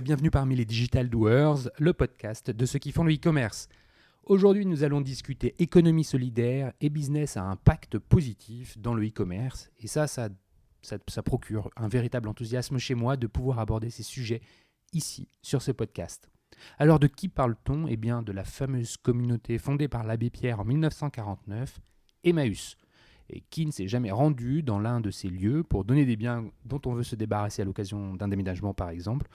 et bienvenue parmi les Digital Doers, le podcast de ceux qui font le e-commerce. Aujourd'hui, nous allons discuter économie solidaire et business à impact positif dans le e-commerce. Et ça procure un véritable enthousiasme chez moi de pouvoir aborder ces sujets ici, sur ce podcast. Alors de qui parle-t-on ? Eh bien de la fameuse communauté fondée par l'abbé Pierre en 1949, Emmaüs, et qui ne s'est jamais rendu dans l'un de ces lieux pour donner des biens dont on veut se débarrasser à l'occasion d'un déménagement par exemple,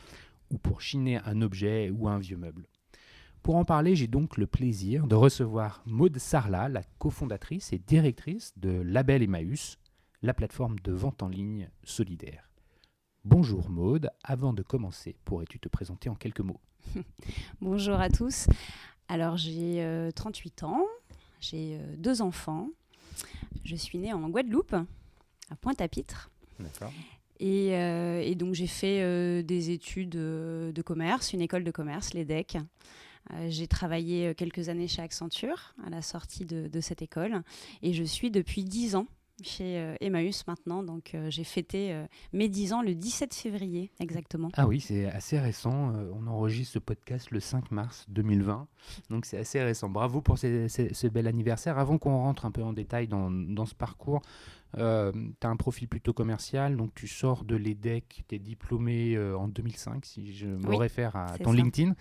ou pour chiner un objet ou un vieux meuble. Pour en parler, j'ai donc le plaisir de recevoir Maud Sarlat, la cofondatrice et directrice de Label Emmaüs, la plateforme de vente en ligne solidaire. Bonjour Maud, avant de commencer, pourrais-tu te présenter en quelques mots ? Bonjour à tous. Alors j'ai 38 ans, j'ai 2 enfants. Je suis née en Guadeloupe, à Pointe-à-Pitre. D'accord. Et donc j'ai fait des études de commerce, une école de commerce, l'EDEC. J'ai travaillé quelques années chez Accenture à la sortie de cette école. Et je suis depuis 10 ans chez Emmaüs maintenant. Donc j'ai fêté mes 10 ans le 17 février exactement. Ah oui, c'est assez récent. On enregistre ce podcast le 5 mars 2020. Donc c'est assez récent. Bravo pour ce bel anniversaire. Avant qu'on rentre un peu en détail dans ce parcours, tu as un profil plutôt commercial. Donc tu sors de l'EDEC, tu es diplômé en 2005, si je me réfère à ton LinkedIn.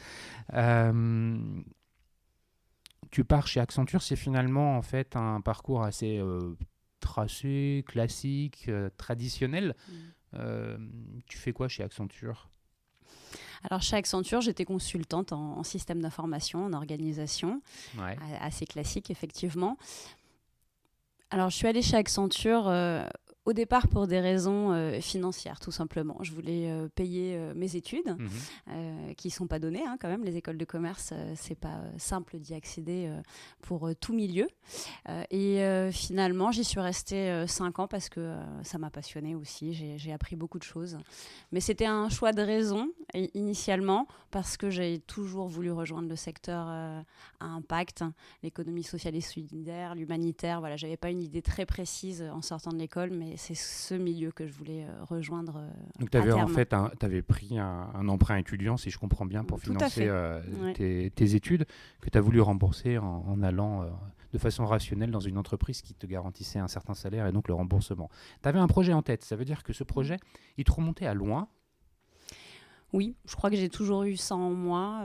Tu pars chez Accenture. C'est finalement en fait un parcours assez tracé, classique, traditionnel. Tu fais quoi chez Accenture ? Alors chez Accenture, j'étais consultante en système d'information, en organisation, assez classique effectivement. Alors je suis allée chez Accenture au départ pour des raisons financières tout simplement. Je voulais payer mes études qui ne sont pas données quand même. Les écoles de commerce, c'est pas simple d'y accéder pour tout milieu. Finalement, j'y suis restée 5 ans parce que ça m'a passionnée aussi. J'ai appris beaucoup de choses. Mais c'était un choix de raison initialement parce que j'ai toujours voulu rejoindre le secteur à impact, l'économie sociale et solidaire, l'humanitaire. Voilà, j'avais pas une idée très précise en sortant de l'école, mais c'est ce milieu que je voulais rejoindre. Donc tu avais pris un emprunt étudiant, si je comprends bien, pour financer tes études, que tu as voulu rembourser en allant de façon rationnelle dans une entreprise qui te garantissait un certain salaire et donc le remboursement. Tu avais un projet en tête, ça veut dire que ce projet, il te remontait à loin. Oui, je crois que j'ai toujours eu ça en moi,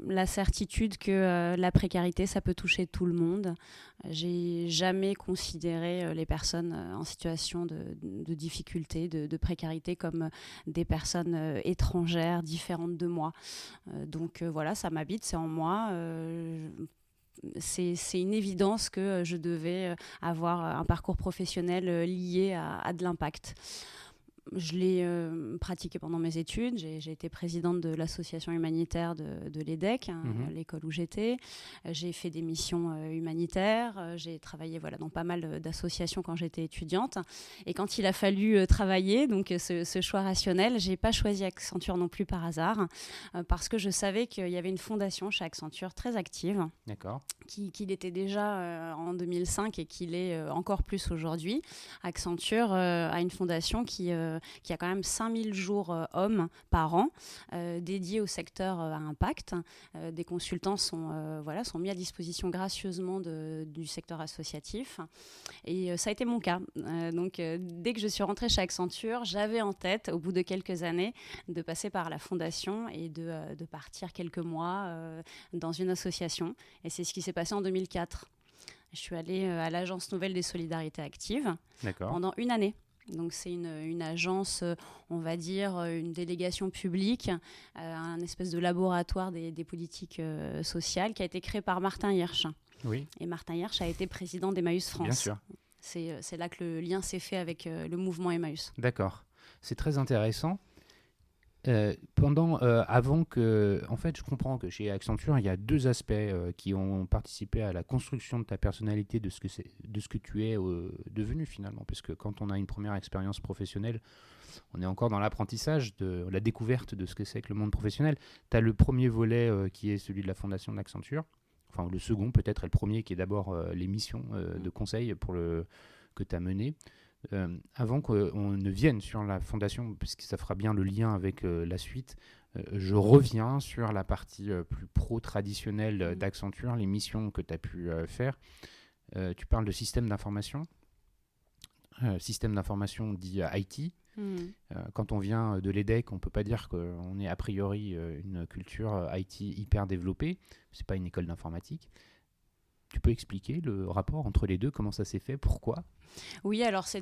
la certitude que la précarité, ça peut toucher tout le monde. J'ai jamais considéré les personnes en situation de difficulté, de précarité comme des personnes étrangères, différentes de moi. Donc voilà, ça m'habite, c'est en moi. C'est une évidence que je devais avoir un parcours professionnel lié à de l'impact. Je l'ai pratiqué pendant mes études. J'ai été présidente de l'association humanitaire de l'EDEC, l'école où j'étais. J'ai fait des missions humanitaires. J'ai travaillé dans pas mal d'associations quand j'étais étudiante. Et quand il a fallu travailler, donc ce choix rationnel, j'ai pas choisi Accenture non plus par hasard, parce que je savais qu'il y avait une fondation chez Accenture très active. D'accord. Qu'il était déjà en 2005 et qu'il est encore plus aujourd'hui. Accenture a une fondation qui a quand même 5000 jours hommes par an dédiés au secteur à impact. Des consultants sont mis à disposition gracieusement du secteur associatif. Et ça a été mon cas. Dès que je suis rentrée chez Accenture, j'avais en tête, au bout de quelques années, de passer par la fondation et de partir quelques mois dans une association. Et c'est ce qui s'est passé en 2004. Je suis allée à l'Agence Nouvelle des Solidarités Actives pendant une année. Donc c'est une agence, on va dire, une délégation publique, un espèce de laboratoire des politiques sociales qui a été créé par Martin Hirsch. Oui. Et Martin Hirsch a été président d'Emmaüs France. Bien sûr. C'est là que le lien s'est fait avec le mouvement Emmaüs. D'accord. C'est très intéressant. En fait, je comprends que chez Accenture, il y a 2 aspects qui ont participé à la construction de ta personnalité, de ce que tu es devenu finalement. Parce que quand on a une première expérience professionnelle, on est encore dans l'apprentissage, de la découverte de ce que c'est que le monde professionnel. Tu as le premier volet qui est celui de la fondation d'Accenture. Enfin, le second peut-être, et le premier qui est d'abord les missions de conseil que tu as menées. Avant qu'on ne vienne sur la fondation, parce que ça fera bien le lien avec la suite, Je reviens sur la partie plus pro-traditionnelle d'Accenture, les missions que tu as pu faire. Tu parles de système d'information. Système d'information dit IT. Quand on vient de l'EDEC, on ne peut pas dire qu'on est a priori une culture IT hyper développée. Ce n'est pas une école d'informatique. Tu peux expliquer le rapport entre les deux, comment ça s'est fait, pourquoi ? Oui, alors c'est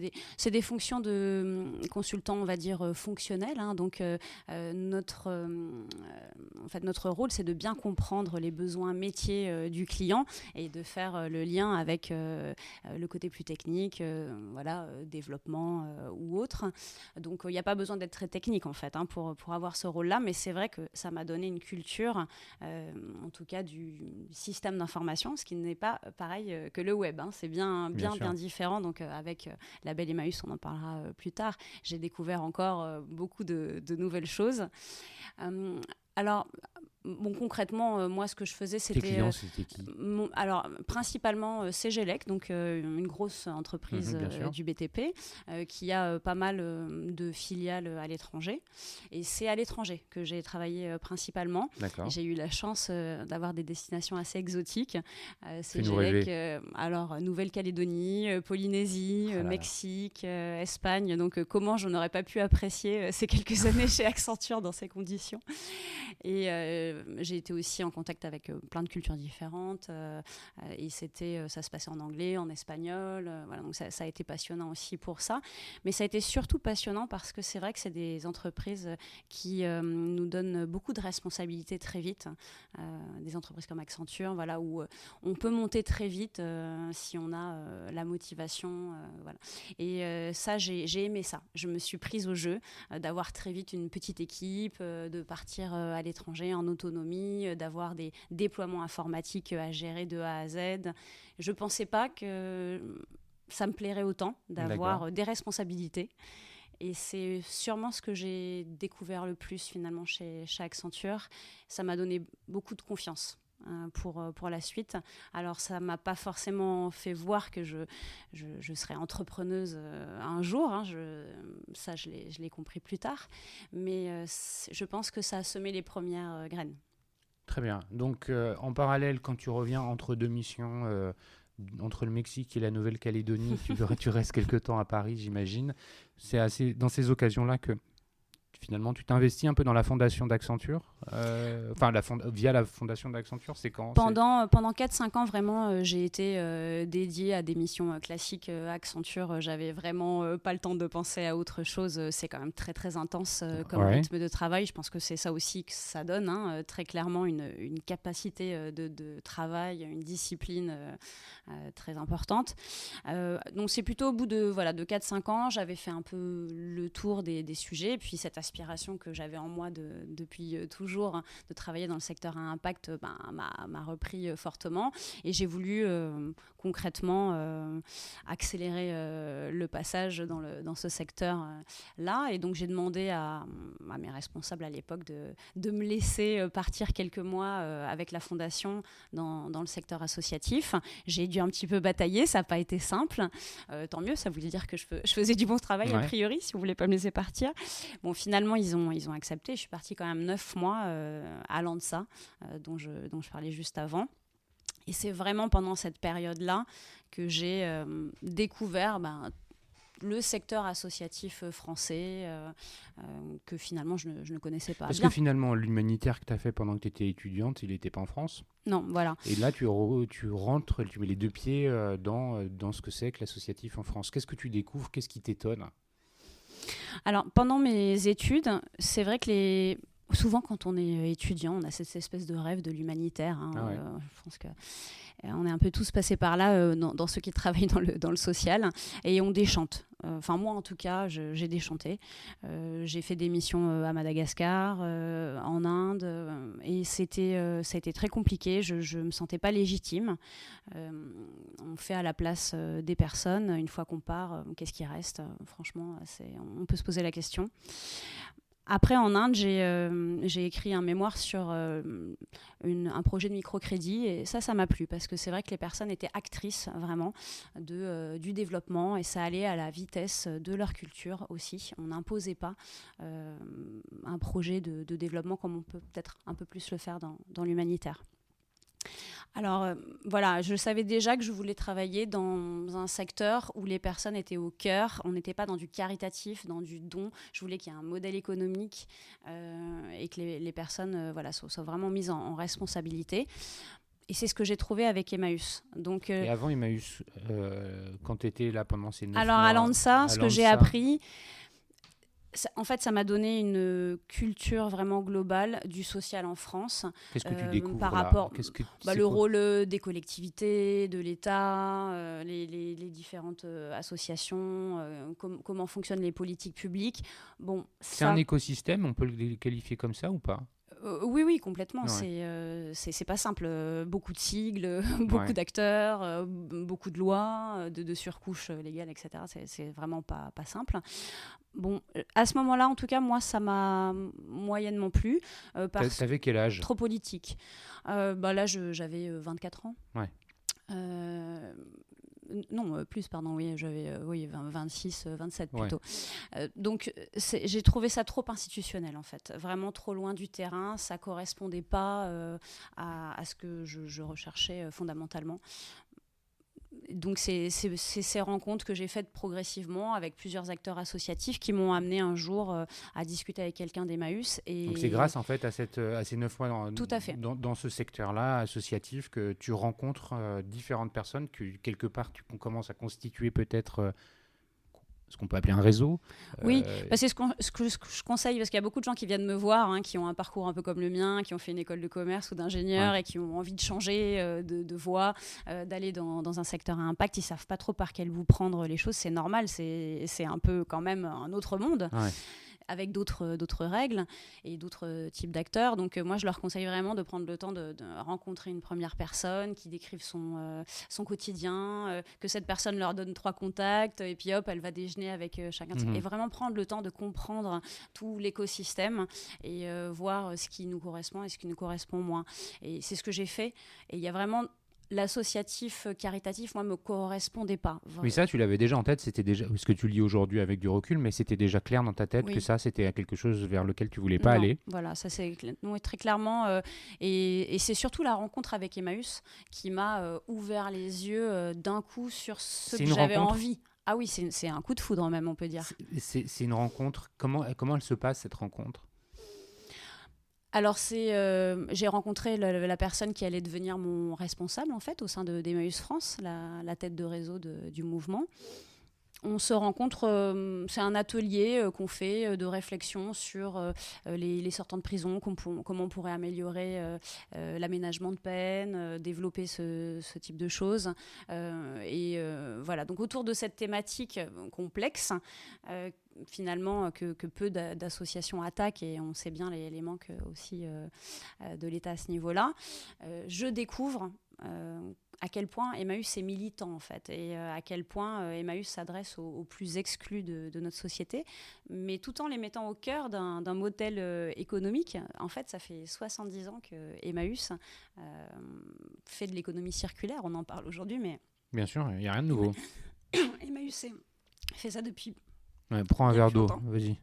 des fonctions de consultant, on va dire, fonctionnel. Donc notre rôle, c'est de bien comprendre les besoins métiers du client et de faire le lien avec le côté plus technique, développement ou autre. Donc il n'y a pas besoin d'être très technique en fait pour avoir ce rôle-là, mais c'est vrai que ça m'a donné une culture, en tout cas du système d'information, ce qui n'est pas pareil que le web. C'est bien différent. Donc avec Label Emmaüs, on en parlera plus tard. J'ai découvert encore beaucoup de nouvelles choses. Concrètement, moi, ce que je faisais, c'était... Tes clients, c'était qui ? Principalement CGLEC, donc une grosse entreprise du BTP, qui a pas mal de filiales à l'étranger. Et c'est à l'étranger que j'ai travaillé principalement. Et j'ai eu la chance d'avoir des destinations assez exotiques. CGLEC, Nouvelle-Calédonie, Polynésie, Mexique, Espagne. Donc, comment je n'aurais pas pu apprécier ces quelques années chez Accenture dans ces conditions. Et j'ai été aussi en contact avec plein de cultures différentes et ça se passait en anglais, en espagnol, donc ça a été passionnant aussi pour ça, mais ça a été surtout passionnant parce que c'est vrai que c'est des entreprises qui nous donnent beaucoup de responsabilités très vite, des entreprises comme Accenture, où on peut monter très vite si on a la motivation, et ça j'ai aimé ça, je me suis prise au jeu d'avoir très vite une petite équipe, de partir à l'étranger en autonomie, d'avoir des déploiements informatiques à gérer de A à Z. Je ne pensais pas que ça me plairait autant d'avoir des responsabilités. Et c'est sûrement ce que j'ai découvert le plus finalement chez Accenture. Ça m'a donné beaucoup de confiance pour la suite. Alors ça ne m'a pas forcément fait voir que je serais entrepreneuse un jour. Je l'ai compris plus tard. Mais je pense que ça a semé les premières graines. Très bien. Donc en parallèle, quand tu reviens entre deux missions, entre le Mexique et la Nouvelle-Calédonie, tu restes quelque temps à Paris, j'imagine. C'est dans ces occasions-là que finalement, tu t'investis un peu dans la fondation d'Accenture, via la fondation d'Accenture, c'est quand ? Pendant 4-5 ans, vraiment, j'ai été dédiée à des missions classiques Accenture. J'avais vraiment pas le temps de penser à autre chose. C'est quand même très, très intense comme rythme de travail. Je pense que c'est ça aussi que ça donne, très clairement une capacité de travail, une discipline très importante. Donc, c'est plutôt au bout de 4-5 ans, j'avais fait un peu le tour des sujets. Puis cette aspiration que j'avais en moi depuis toujours de travailler dans le secteur à impact m'a repris fortement et j'ai voulu concrètement accélérer le passage dans ce secteur-là. Et donc j'ai demandé à mes responsables à l'époque de me laisser partir quelques mois avec la fondation dans le secteur associatif. J'ai dû un petit peu batailler, ça n'a pas été simple. Tant mieux, ça voulait dire que je faisais du bon travail a priori, si vous ne voulez pas me laisser partir. Bon, finalement, ils ont accepté. Je suis partie quand même 9 mois à l'ANSA, dont je parlais juste avant. Et c'est vraiment pendant cette période-là que j'ai découvert le secteur associatif français que finalement je ne connaissais pas. Parce que finalement, l'humanitaire que tu as fait pendant que tu étais étudiante, il n'était pas en France ? Non, voilà. Et là, tu rentres, tu mets les deux pieds dans ce que c'est que l'associatif en France. Qu'est-ce que tu découvres ? Qu'est-ce qui t'étonne ? Alors, pendant mes études, c'est vrai que souvent, quand on est étudiant, on a cette espèce de rêve de l'humanitaire. Je pense qu'on est un peu tous passés par là dans ceux qui travaillent dans le social. Et on déchante. Moi, en tout cas, j'ai déchanté. J'ai fait des missions à Madagascar, en Inde. Et ça a été très compliqué. Je ne me sentais pas légitime. On fait à la place des personnes. Une fois qu'on part, qu'est-ce qui reste ? Franchement, on peut se poser la question. Après, en Inde, j'ai écrit un mémoire sur un projet de microcrédit et ça m'a plu parce que c'est vrai que les personnes étaient actrices vraiment du développement et ça allait à la vitesse de leur culture aussi. On n'imposait pas un projet de développement comme on peut peut-être un peu plus le faire dans l'humanitaire. Alors voilà, je savais déjà que je voulais travailler dans un secteur où les personnes étaient au cœur. On n'était pas dans du caritatif, dans du don. Je voulais qu'il y ait un modèle économique et que les personnes soient vraiment mises en responsabilité. Et c'est ce que j'ai trouvé avec Emmaüs. Donc, Et avant Emmaüs, quand tu étais là pendant ces 9 mois... Alors à l'ANSA, ce que j'ai appris... En fait, ça m'a donné une culture vraiment globale du social en France. Qu'est-ce que tu découvres par rapport le quoi rôle des collectivités, de l'État, les différentes associations, comment fonctionnent les politiques publiques. Bon, c'est un écosystème, on peut le qualifier comme ça ou pas ? Oui, complètement. Ouais. C'est pas simple. Beaucoup de sigles, beaucoup d'acteurs, beaucoup de lois, de surcouches légales, etc. C'est vraiment pas simple. Bon, à ce moment-là, en tout cas, moi, ça m'a moyennement plu. T'avais quel âge ? Trop politique. Là, j'avais 24 ans. Ouais. Non, plus, pardon, oui, j'avais 26, 27 plutôt. Donc, j'ai trouvé ça trop institutionnel, en fait. Vraiment trop loin du terrain. Ça ne correspondait pas à ce que je recherchais fondamentalement. Donc, c'est ces rencontres que j'ai faites progressivement avec plusieurs acteurs associatifs qui m'ont amené un jour à discuter avec quelqu'un d'Emmaüs. Donc, c'est grâce, en fait, à ces 9 mois Tout à fait. dans ce secteur-là associatif que tu rencontres différentes personnes, que quelque part, tu commences à constituer peut-être... ce qu'on peut appeler un réseau. Oui, c'est ce que je conseille, parce qu'il y a beaucoup de gens qui viennent me voir, qui ont un parcours un peu comme le mien, qui ont fait une école de commerce ou d'ingénieur et qui ont envie de changer de voie, d'aller dans un secteur à impact. Ils ne savent pas trop par quel bout prendre les choses. C'est normal, c'est un peu quand même un autre monde. Ouais. Avec d'autres règles et d'autres types d'acteurs. Donc moi, je leur conseille vraiment de prendre le temps de rencontrer une première personne qui décrive son quotidien, que cette personne leur donne 3 contacts et puis hop, elle va déjeuner avec chacun. Et vraiment prendre le temps de comprendre tout l'écosystème et voir ce qui nous correspond et ce qui nous correspond moins. Et c'est ce que j'ai fait. Et il y a vraiment... L'associatif caritatif, moi, me correspondait pas. Mais ça, tu l'avais déjà en tête, c'était déjà ce que tu lis aujourd'hui avec du recul, mais c'était déjà clair dans ta tête que ça, c'était quelque chose vers lequel tu voulais pas aller. Voilà, ça c'est très clairement. Et c'est surtout la rencontre avec Emmaüs qui m'a ouvert les yeux d'un coup sur ce que j'avais envie. Ah oui, c'est un coup de foudre même, on peut dire. C'est une rencontre. Comment elle se passe, cette rencontre ? Alors, j'ai rencontré la personne qui allait devenir mon responsable, en fait, au sein d'Emmaüs France, la tête de réseau du mouvement. On se rencontre, c'est un atelier qu'on fait de réflexion sur les sortants de prison, comment on pourrait améliorer l'aménagement de peine, développer ce type de choses. Voilà, donc autour de cette thématique complexe, finalement que peu d'associations attaquent, et on sait bien les manques aussi de l'État à ce niveau-là. Je découvre à quel point Emmaüs est militant, en fait, et à quel point Emmaüs s'adresse aux plus exclus de notre société, mais tout en les mettant au cœur d'un modèle économique. En fait, ça fait 70 ans que Emmaüs fait de l'économie circulaire. On en parle aujourd'hui, mais... Bien sûr, il n'y a rien de nouveau. Emmaüs fait ça depuis... Ouais, prends un verre d'eau, vas-y.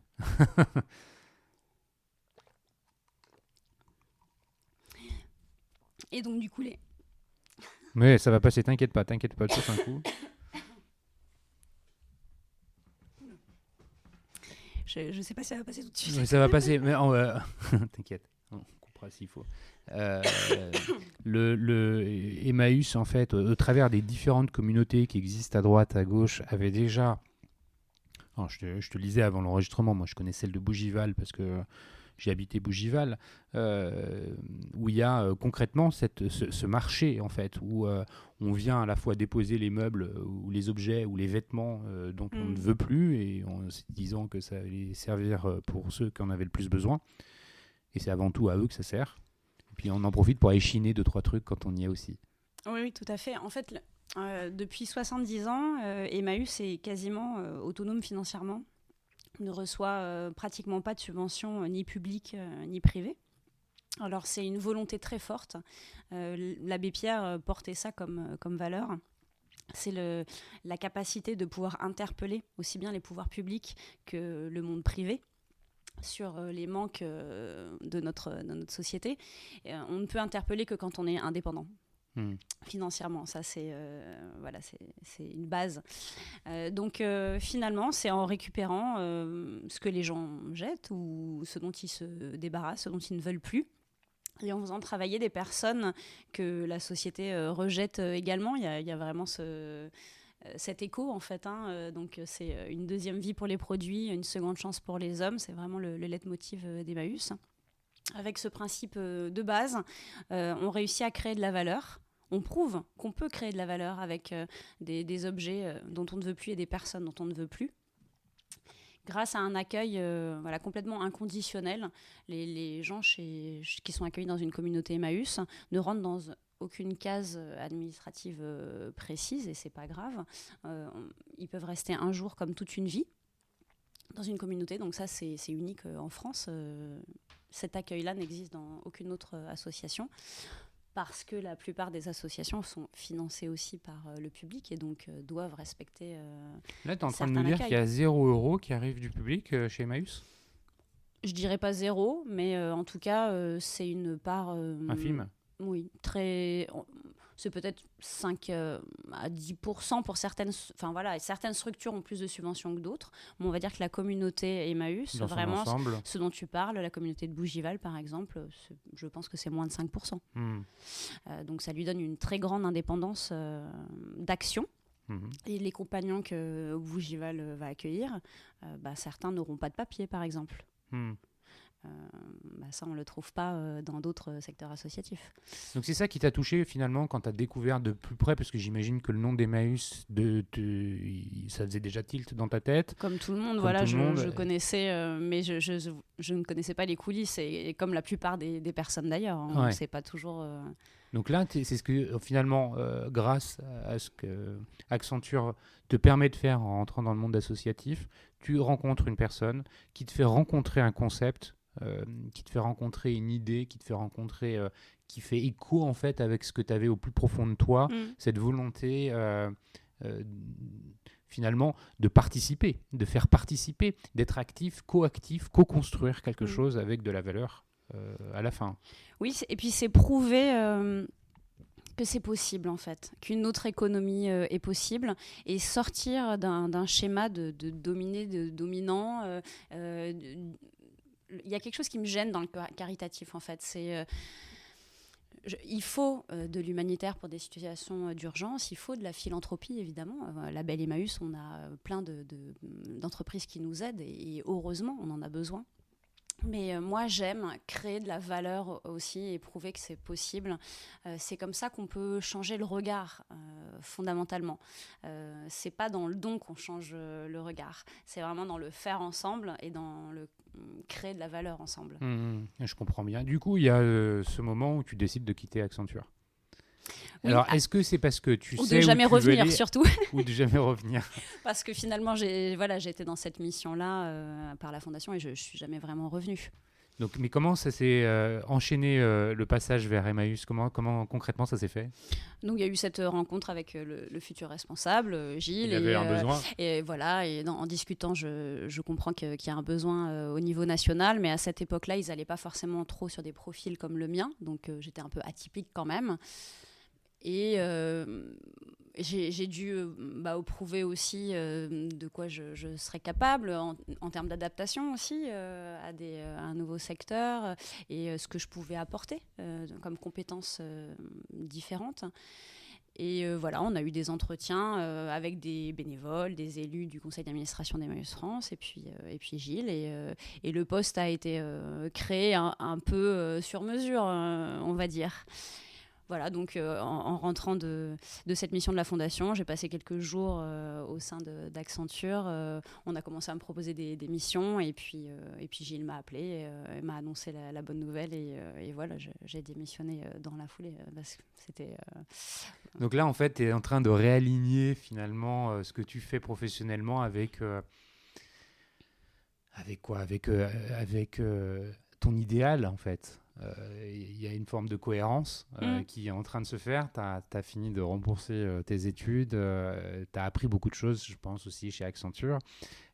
Et donc, du coup, Mais ça va passer, t'inquiète pas, tout un coup. Je sais pas si ça va passer tout de suite. Mais ça va passer, mais t'inquiète, on coupera s'il faut. Le Emmaüs, en fait, au travers des différentes communautés qui existent à droite, à gauche, avait déjà... Alors, je te lisais avant l'enregistrement, moi je connais celle de Bougival parce que j'ai habité Bougival, où il y a concrètement ce marché, en fait, où on vient à la fois déposer les meubles ou les objets ou les vêtements dont on ne veut plus, et en se disant que ça allait servir pour ceux qui en avaient le plus besoin. Et c'est avant tout à eux que ça sert. Et puis on en profite pour échiner 2-3 trucs quand on y est aussi. Oui, tout à fait. En fait, depuis 70 ans, Emmaüs est quasiment autonome financièrement. ne reçoit pratiquement pas de subventions ni publiques ni privées. Alors c'est une volonté très forte. L'abbé Pierre portait ça comme valeur. C'est la capacité de pouvoir interpeller aussi bien les pouvoirs publics que le monde privé sur les manques de notre société. On ne peut interpeller que quand on est indépendant. Financièrement, ça c'est une base. Donc finalement, c'est en récupérant ce que les gens jettent ou ce dont ils se débarrassent, ce dont ils ne veulent plus, et en faisant travailler des personnes que la société rejette également. Il y a vraiment cet écho en fait. Donc c'est une deuxième vie pour les produits, une seconde chance pour les hommes. C'est vraiment le leitmotiv d'Emmaüs. Avec ce principe de base, on réussit à créer de la valeur. On prouve qu'on peut créer de la valeur avec des objets dont on ne veut plus et des personnes dont on ne veut plus. Grâce à un accueil complètement inconditionnel, les gens qui sont accueillis dans une communauté Emmaüs ne rentrent dans aucune case administrative précise, et c'est pas grave. Ils peuvent rester un jour comme toute une vie dans une communauté, donc ça c'est unique en France. Cet accueil-là n'existe dans aucune autre association, parce que la plupart des associations sont financées aussi par le public et donc doivent respecter Là, tu es en train de nous dire qu'il y a 0 € qui arrive du public chez Emmaüs ? Je dirais pas 0, mais en tout cas, c'est une part... infime ? Oui, c'est peut-être 5 à 10% pour certaines... Enfin voilà, certaines structures ont plus de subventions que d'autres. Mais on va dire que la communauté Emmaüs, vraiment, ce dont tu parles, la communauté de Bougival par exemple, je pense que c'est moins de 5%. Donc ça lui donne une très grande indépendance d'action. Et les compagnons que Bougival va accueillir, certains n'auront pas de papier par exemple. Ça, on ne le trouve pas dans d'autres secteurs associatifs. Donc c'est ça qui t'a touché finalement quand tu as découvert de plus près, parce que j'imagine que le nom d'Emmaüs, ça faisait déjà tilt dans ta tête. Comme tout le monde, je connaissais, mais je ne connaissais pas les coulisses, et comme la plupart des personnes d'ailleurs, on ne sait pas toujours... Donc là, c'est ce que finalement, grâce à ce que Accenture te permet de faire en rentrant dans le monde associatif, tu rencontres une personne qui te fait rencontrer un concept, qui te fait rencontrer une idée, qui te fait rencontrer, qui fait écho en fait avec ce que tu avais au plus profond de toi, cette volonté finalement de participer, de faire participer, d'être actif, co-actif, co-construire quelque chose avec de la valeur à la fin. Oui, et puis c'est prouver que c'est possible en fait, qu'une autre économie est possible, et sortir d'un schéma de dominé, de dominant. Il y a quelque chose qui me gêne dans le caritatif en fait, il faut de l'humanitaire pour des situations d'urgence, il faut de la philanthropie évidemment. La Belle Emmaüs, on a plein d'entreprises qui nous aident, et heureusement on en a besoin. Mais moi, j'aime créer de la valeur aussi et prouver que c'est possible. C'est comme ça qu'on peut changer le regard, fondamentalement. C'est pas dans le don qu'on change le regard. C'est vraiment dans le faire ensemble et dans le créer de la valeur ensemble. Je comprends bien. Du coup, il y a ce moment où tu décides de quitter Accenture. Oui, alors, est-ce que c'est parce que tu sais ou de jamais revenir surtout, ou de jamais revenir? Parce que finalement, j'ai été dans cette mission-là par la fondation, et je suis jamais vraiment revenue. Donc, mais comment ça s'est enchaîné le passage vers Emmaüs? Comment concrètement ça s'est fait? Donc il y a eu cette rencontre avec le futur responsable, Gilles. Il avait un besoin. Et voilà, et en discutant, je comprends qu'il y a un besoin au niveau national, mais à cette époque-là, ils n'allaient pas forcément trop sur des profils comme le mien, donc j'étais un peu atypique quand même. Et j'ai dû prouver aussi de quoi je serais capable en termes d'adaptation aussi à un nouveau secteur, et ce que je pouvais apporter comme compétences différentes. Et on a eu des entretiens avec des bénévoles, des élus du conseil d'administration d'Emmaüs France, et puis Gilles. Et le poste a été créé un peu sur mesure, on va dire. Voilà, donc en rentrant de cette mission de la Fondation, j'ai passé quelques jours au sein d'Accenture. On a commencé à me proposer des missions, et puis Gilles m'a appelé, et m'a annoncé la bonne nouvelle, et voilà, j'ai démissionné dans la foulée. Parce que c'était, Donc là, en fait, tu es en train de réaligner finalement ce que tu fais professionnellement avec Avec quoi? Avec ton idéal, en fait. Il y a une forme de cohérence qui est en train de se faire. Tu as fini de rembourser tes études. Tu as appris beaucoup de choses, je pense, aussi chez Accenture.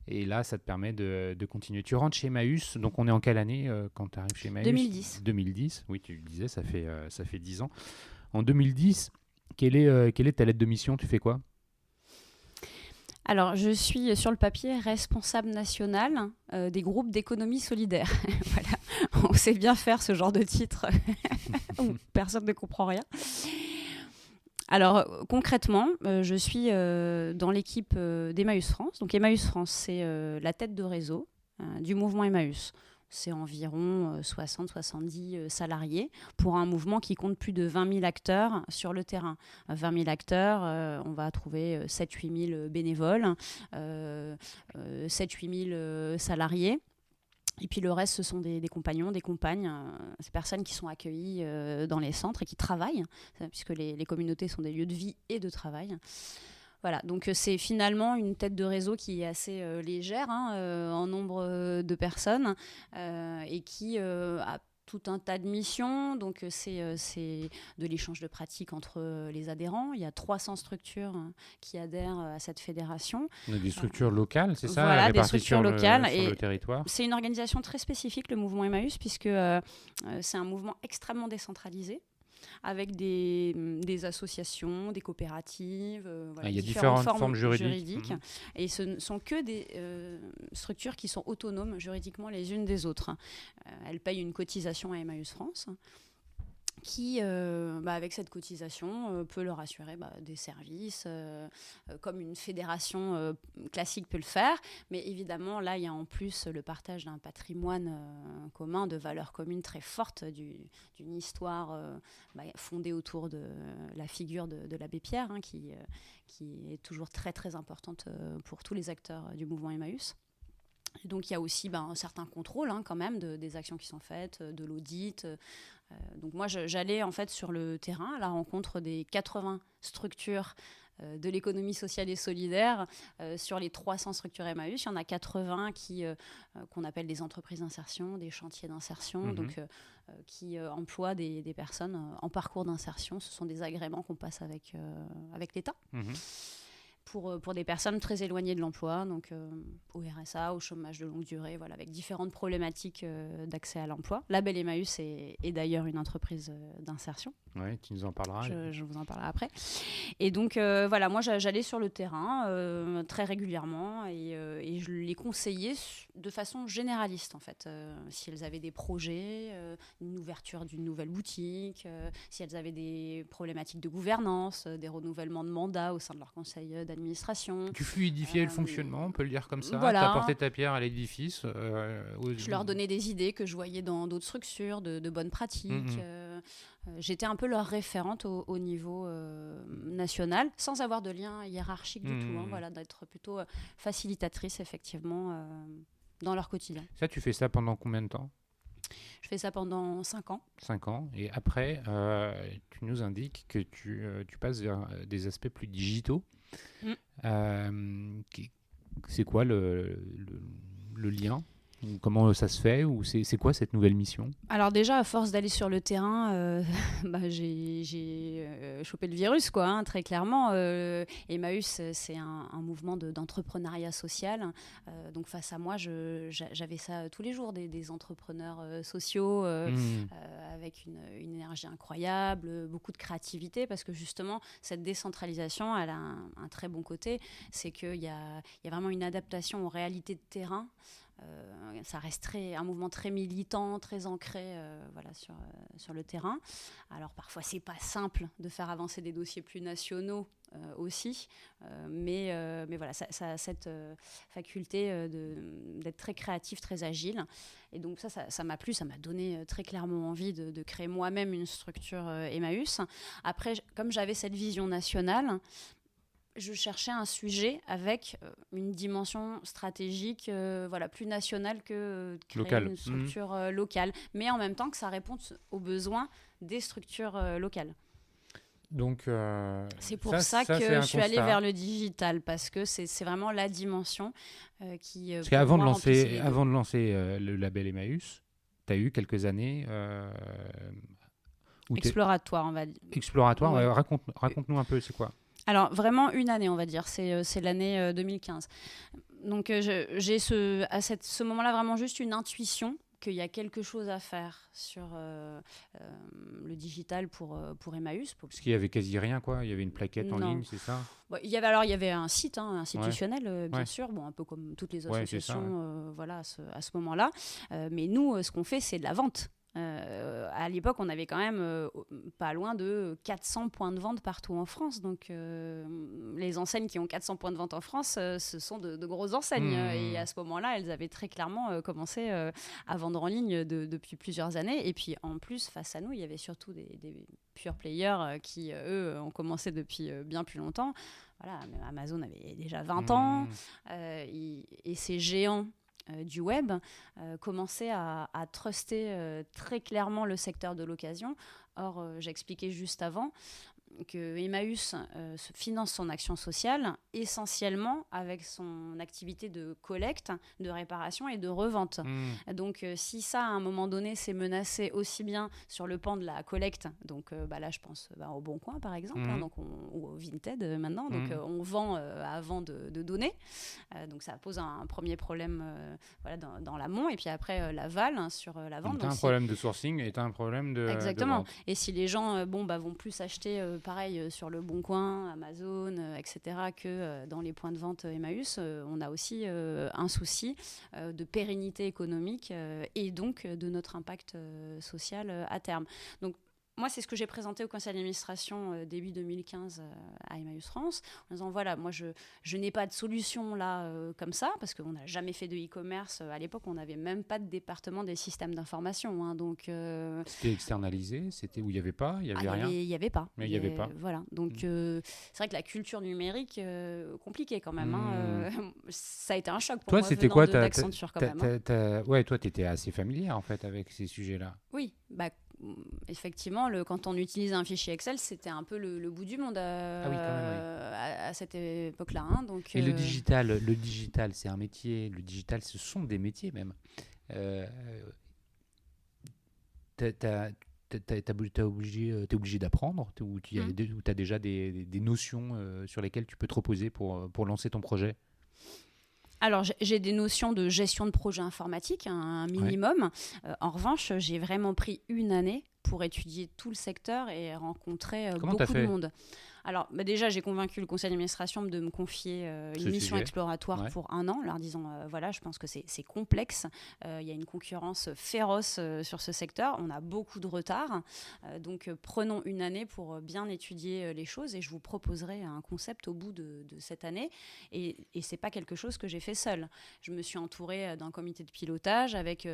Et là, ça te permet de continuer. Tu rentres chez Emmaüs. Donc, on est en quelle année quand tu arrives chez Emmaüs? 2010. 2010, oui, tu le disais, ça fait 10 ans. En 2010, quelle est ta lettre de mission? Tu fais quoi? Alors, je suis sur le papier responsable national des groupes d'économie solidaire. Voilà, on sait bien faire ce genre de titre où personne ne comprend rien. Alors, concrètement, je suis dans l'équipe d'Emmaüs France. Donc, Emmaüs France, c'est la tête de réseau du mouvement Emmaüs. C'est environ 60-70 salariés pour un mouvement qui compte plus de 20 000 acteurs sur le terrain. 20 000 acteurs, on va trouver 7-8 000 bénévoles, 7-8 000 salariés. Et puis le reste, ce sont des compagnons, des compagnes, ces personnes qui sont accueillies dans les centres et qui travaillent, puisque les communautés sont des lieux de vie et de travail. Voilà, donc c'est finalement une tête de réseau qui est assez légère en nombre de personnes et qui a tout un tas de missions. Donc c'est de l'échange de pratiques entre les adhérents. Il y a 300 structures qui adhèrent à cette fédération. Des structures locales, c'est ça? Voilà, des structures locales. Sur le territoire. C'est une organisation très spécifique, le mouvement Emmaüs, puisque c'est un mouvement extrêmement décentralisé, avec des associations, des coopératives, il y a différentes formes juridiques. Et ce ne sont que des structures qui sont autonomes juridiquement les unes des autres. Elles payent une cotisation à Emmaüs France qui, avec cette cotisation, peut leur assurer des services, comme une fédération classique peut le faire. Mais évidemment, là, il y a en plus le partage d'un patrimoine commun, de valeurs communes très fortes, d'une histoire fondée autour de la figure de l'abbé Pierre, qui est toujours très, très importante pour tous les acteurs du mouvement Emmaüs. Et donc, il y a aussi un certain contrôle quand même des actions qui sont faites, de l'audit. Donc moi, j'allais en fait sur le terrain à la rencontre des 80 structures de l'économie sociale et solidaire. Sur les 300 structures Emmaüs, il y en a 80 qu'on appelle des entreprises d'insertion, des chantiers d'insertion, donc qui emploient des personnes en parcours d'insertion. Ce sont des agréments qu'on passe avec l'État. Pour des personnes très éloignées de l'emploi, donc au RSA, au chômage de longue durée, voilà, avec différentes problématiques d'accès à l'emploi. Label Emmaüs est d'ailleurs une entreprise d'insertion. Oui, tu nous en parleras. Je vous en parlerai après. Et donc, voilà, moi, j'allais sur le terrain très régulièrement et je les conseillais de façon généraliste, en fait. Si elles avaient des projets, une ouverture d'une nouvelle boutique, si elles avaient des problématiques de gouvernance, des renouvellements de mandats au sein de leur conseil d'administration. Tu fluidifiais le fonctionnement, on peut le dire comme ça. Voilà. Tu apportais ta pierre à l'édifice. Je leur donnais des idées que je voyais dans d'autres structures, de bonnes pratiques. J'étais un peu leur référente au niveau national, sans avoir de lien hiérarchique du tout. Voilà, d'être plutôt facilitatrice, effectivement, dans leur quotidien. Ça, tu fais ça pendant combien de temps? Je fais ça pendant 5 ans. 5 ans. Et après, tu nous indiques que tu passes vers des aspects plus digitaux. C'est quoi le lien? Comment ça se fait? Ou c'est quoi cette nouvelle mission? Alors déjà, à force d'aller sur le terrain, j'ai chopé le virus, quoi, très clairement. Emmaüs, c'est un mouvement d'entrepreneuriat social. Donc face à moi, j'avais ça tous les jours, des entrepreneurs sociaux avec une énergie incroyable, beaucoup de créativité, parce que justement, cette décentralisation, elle a un très bon côté. C'est qu'il y a vraiment une adaptation aux réalités de terrain. Ça reste un mouvement très militant, très ancré sur le terrain. Alors parfois c'est pas simple de faire avancer des dossiers plus nationaux aussi, mais voilà, ça a cette faculté d'être très créatif, très agile. Et donc ça m'a plu, ça m'a donné très clairement envie de créer moi-même une structure Emmaüs. Après, comme j'avais cette vision nationale, je cherchais un sujet avec une dimension stratégique plus nationale que créer locale. Une structure locale, mais en même temps que ça réponde aux besoins des structures locales. Donc, c'est pour ça que c'est un je suis allée constat. vers le digital, parce que c'est vraiment la dimension qui, Parce pour qu'avant de moi, remplissait lancer, les deux. avant de lancer le label Emmaüs, tu as eu quelques années où tu es Exploratoire, on va dire. exploratoire. Ouais. Raconte-nous un peu, c'est quoi? Alors, vraiment une année, on va dire. C'est l'année 2015. Donc, j'ai à ce moment-là vraiment juste une intuition qu'il y a quelque chose à faire sur le digital pour Emmaüs. Parce qu'il y avait quasi rien, quoi. Il y avait une plaquette en Non. ligne, c'est ça? Bon, il y avait un site Ouais, institutionnel, bien ouais, sûr, bon, un peu comme toutes les ouais, c'est ça. associations, Ouais. voilà, à ce moment-là. Mais nous, ce qu'on fait, c'est de la vente. À l'époque, on avait quand même pas loin de 400 points de vente partout en France. Donc, les enseignes qui ont 400 points de vente en France, ce sont de grosses enseignes. Et à ce moment-là, elles avaient très clairement commencé à vendre en ligne depuis plusieurs années. Et puis, en plus, face à nous, il y avait surtout des pure players qui, eux, ont commencé depuis bien plus longtemps. Voilà, Amazon avait déjà 20 ans. Et ces géants du web commençaient à truster très clairement le secteur de l'occasion. Or, j'expliquais juste avant que Emmaüs se finance son action sociale essentiellement avec son activité de collecte, de réparation et de revente. Donc, si ça, à un moment donné, s'est menacé aussi bien sur le pan de la collecte, donc là, je pense au Bon Coin, par exemple, donc ou au Vinted maintenant, donc on vend avant de donner. Donc, ça pose un premier problème voilà, dans l'amont, et puis après, l'aval sur la vente. Donc, tu as Donc, un problème de sourcing et tu as un problème de exactement. vente. Et si les gens vont plus acheter pareil sur le Bon Coin, Amazon, etc., que dans les points de vente Emmaüs, on a aussi un souci de pérennité économique et donc de notre impact social à terme. Donc, moi, c'est ce que j'ai présenté au conseil d'administration début 2015 à Emmaüs France, en disant voilà, moi, je n'ai pas de solution là comme ça, parce qu'on n'a jamais fait de e-commerce. À l'époque, on n'avait même pas de département des systèmes d'information. Donc, c'était externalisé, c'était où il n'y avait pas, il n'y avait rien. Il n'y avait pas. Mais il n'y avait pas. Voilà. Donc, c'est vrai que la culture numérique, compliquée quand même. Ça a été un choc pour toi, moi c'était venant quoi d'Accenture quand même. Ouais, toi, tu étais assez familière en fait avec ces sujets-là. Oui, effectivement, quand on utilise un fichier Excel, c'était un peu le bout du monde Ah oui, quand même, oui. à cette époque-là. Donc, Et le digital, c'est un métier. Le digital, ce sont des métiers même. T'es obligé d'apprendre ou tu as déjà des notions sur lesquelles tu peux te reposer pour lancer ton projet? Alors, j'ai des notions de gestion de projet informatique, un minimum. En revanche, j'ai vraiment pris une année pour étudier tout le secteur et rencontrer beaucoup de monde. Alors, déjà, j'ai convaincu le conseil d'administration de me confier une mission exploratoire pour 1 an, leur disant, voilà, je pense que c'est complexe, il y a une concurrence féroce sur ce secteur, on a beaucoup de retard, donc prenons une année pour bien étudier les choses et je vous proposerai un concept au bout de cette année. Et c'est pas quelque chose que j'ai fait seule. Je me suis entourée d'un comité de pilotage avec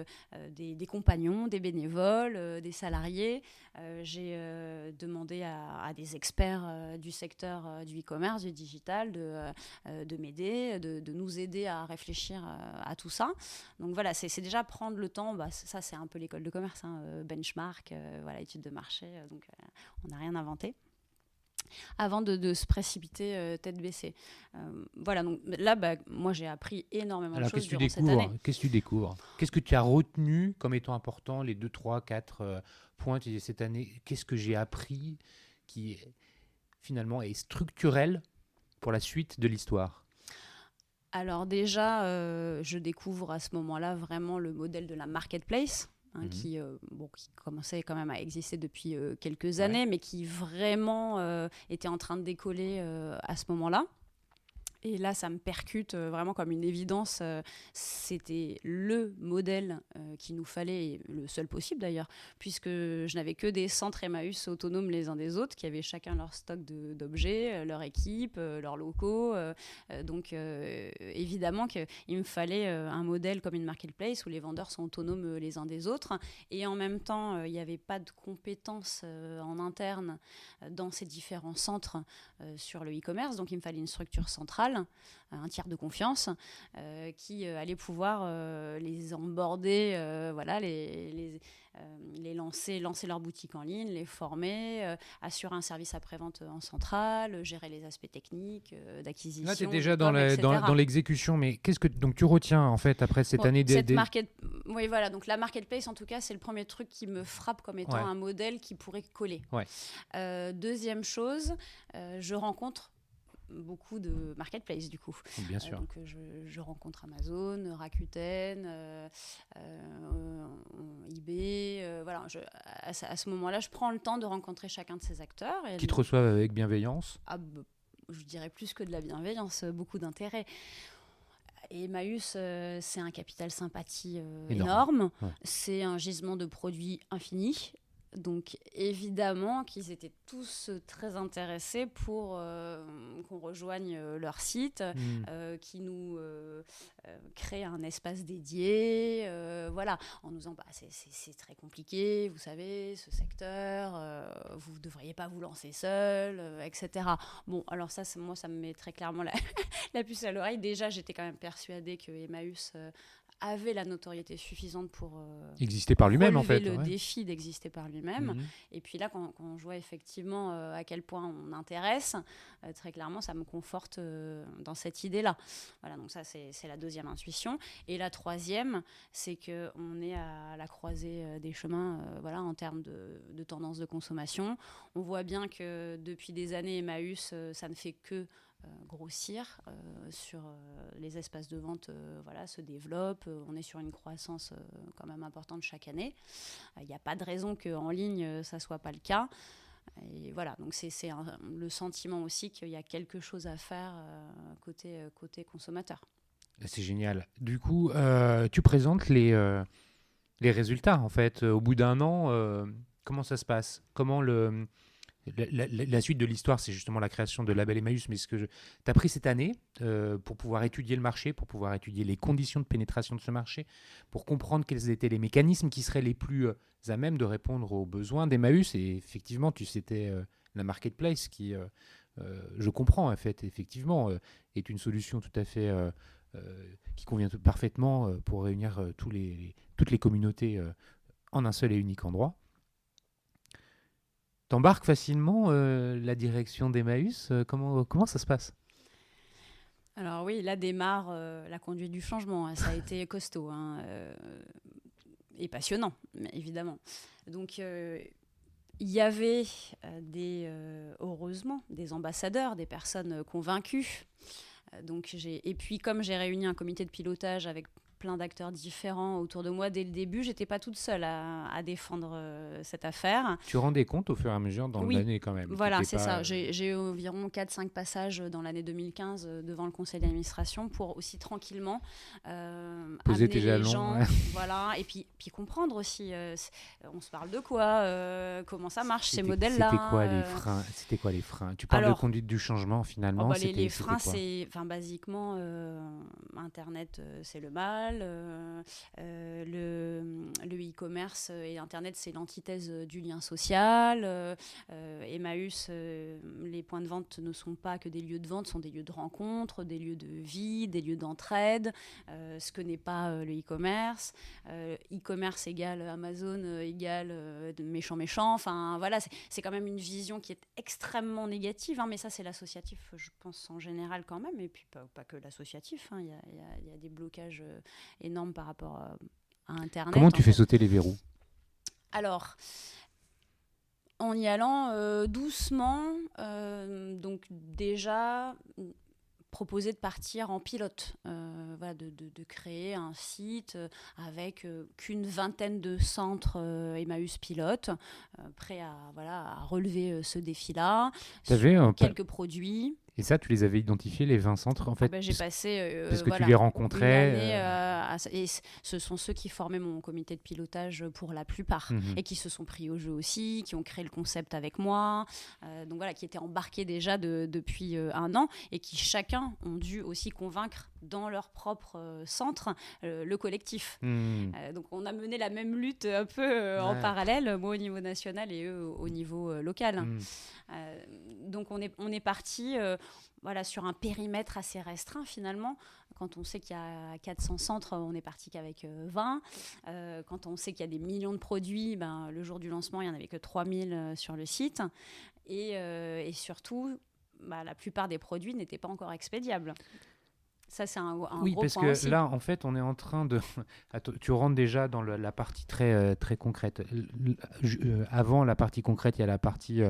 des compagnons, des bénévoles, des salariés. J'ai demandé à des experts du secteur du e-commerce, du digital, de m'aider, de nous aider à réfléchir à tout ça. Donc voilà, c'est déjà prendre le temps. Ça, c'est un peu l'école de commerce, benchmark, voilà, étude de marché. Donc on n'a rien inventé. Avant de se précipiter tête baissée. Voilà, donc là, moi, j'ai appris énormément de choses durant cette année. Qu'est-ce que tu découvres? Qu'est-ce que tu as retenu comme étant important, les 2, 3, 4 points de cette année? Qu'est-ce que j'ai appris qui, finalement, est structurel pour la suite de l'histoire? Alors déjà, je découvre à ce moment-là vraiment le modèle de la marketplace. Qui commençait quand même à exister depuis quelques années, mais qui vraiment était en train de décoller à ce moment-là. Et là, ça me percute vraiment comme une évidence. C'était le modèle qu'il nous fallait, et le seul possible d'ailleurs, puisque je n'avais que des centres Emmaüs autonomes les uns des autres, qui avaient chacun leur stock d'objets, leur équipe, leurs locaux. Donc évidemment qu'il me fallait un modèle comme une marketplace où les vendeurs sont autonomes les uns des autres. Et en même temps, il n'y avait pas de compétences en interne dans ces différents centres sur le e-commerce. Donc il me fallait une structure centrale centrale, un tiers de confiance, qui allait pouvoir les onboarder, voilà, les lancer leur boutique en ligne, les former, assurer un service après-vente en centrale, gérer les aspects techniques, d'acquisition. Là, tu es déjà dans etc. l'exécution, mais qu'est-ce que donc tu retiens en fait après cette année Oui, voilà, donc la marketplace, en tout cas, c'est le premier truc qui me frappe comme étant un modèle qui pourrait coller. Ouais. Deuxième chose, je rencontre beaucoup de marketplace du coup. Bien sûr. Donc je rencontre Amazon, Rakuten, eBay. Voilà, à ce moment-là, je prends le temps de rencontrer chacun de ces acteurs. Qui te reçoivent avec bienveillance. Je dirais plus que de la bienveillance, beaucoup d'intérêt. Et Emmaüs, c'est un capital sympathie énorme. Ouais. C'est un gisement de produits infini. Donc évidemment qu'ils étaient tous très intéressés pour qu'on rejoigne leur site, qui nous crée un espace dédié, voilà, en nous disant c'est très compliqué, vous savez, ce secteur, vous ne devriez pas vous lancer seul, etc. Bon, alors ça, moi, ça me met très clairement la puce à l'oreille. Déjà, j'étais quand même persuadée que Emmaüs avait la notoriété suffisante pour exister par lui-même, en fait. Le défi d'exister par lui-même. Et puis là, quand je vois effectivement à quel point on intéresse, très clairement, ça me conforte dans cette idée-là. Voilà, donc ça, c'est la deuxième intuition. Et la troisième, c'est qu'on est à la croisée des chemins, voilà, en termes de tendance de consommation. On voit bien que depuis des années, Emmaüs, ça ne fait que grossir sur les espaces de vente, voilà, se développe. On est sur une croissance quand même importante chaque année. Il n'y a pas de raison qu'en ligne, ça ne soit pas le cas. Et voilà, donc c'est le sentiment aussi qu'il y a quelque chose à faire côté consommateur. C'est génial. Du coup, tu présentes les résultats, en fait. Au bout d'un an, comment ça se passe ? Comment la suite de l'histoire, c'est justement la création de Label Emmaüs, mais ce que tu as pris cette année pour pouvoir étudier le marché, pour pouvoir étudier les conditions de pénétration de ce marché, pour comprendre quels étaient les mécanismes qui seraient les plus à même de répondre aux besoins d'Emmaüs. Et effectivement, c'était la marketplace qui, je comprends en fait, effectivement, est une solution tout à fait qui convient parfaitement pour réunir toutes les communautés en un seul et unique endroit. T'embarques facilement la direction d'Emmaüs, comment ça se passe ? Alors oui, là démarre la conduite du changement. Ça a été costaud et passionnant, évidemment. Donc il y avait heureusement des ambassadeurs, des personnes convaincues. Et puis comme j'ai réuni un comité de pilotage avec plein d'acteurs différents autour de moi dès le début, j'étais pas toute seule à défendre cette affaire. Tu rendais compte au fur et à mesure dans l'année quand même. Voilà, c'est ça. J'ai eu environ 4-5 passages dans l'année 2015 devant le conseil d'administration pour aussi tranquillement poser amener tes jalons, les gens, voilà, et puis comprendre aussi on se parle de quoi, comment ça marche ces modèles-là. C'était quoi les freins ? Tu parles de conduite du changement finalement. Les freins, c'est basiquement Internet, c'est le mal. Le e-commerce et Internet, c'est l'antithèse du lien social. Emmaüs, les points de vente ne sont pas que des lieux de vente, sont des lieux de rencontre, des lieux de vie, des lieux d'entraide, ce que n'est pas le e-commerce. E-commerce égale Amazon égale méchant. Enfin, voilà, c'est quand même une vision qui est extrêmement négative, mais ça, c'est l'associatif, je pense, en général quand même, et puis pas que l'associatif. Il y a des blocages énorme par rapport à Internet. Comment tu fais sauter les verrous ? Alors, en y allant doucement, donc déjà proposer de partir en pilote, voilà, de créer un site avec qu'une vingtaine de centres Emmaüs pilotes, prêts à relever ce défi-là, quelques produits. Et ça, tu les avais identifiés, les 20 centres, en fait J'ai passé parce que tu les rencontrais. Une année, et ce sont ceux qui formaient mon comité de pilotage pour la plupart, et qui se sont pris au jeu aussi, qui ont créé le concept avec moi, donc voilà, qui étaient embarqués déjà depuis un an, et qui chacun ont dû aussi convaincre dans leur propre centre le collectif. Mmh. Donc on a mené la même lutte un peu en parallèle, moi au niveau national et eux au niveau local. Mmh. Donc on est parti sur un périmètre assez restreint finalement. Quand on sait qu'il y a 400 centres, on est parti qu'avec 20. Quand on sait qu'il y a des millions de produits, le jour du lancement, il n'y en avait que 3000 sur le site. Et surtout, la plupart des produits n'étaient pas encore expédiables. Ça, c'est un oui, gros parce point que aussi. là, en fait, on est en train de... tu rentres déjà dans la partie très, très concrète. Avant la partie concrète, il y a la partie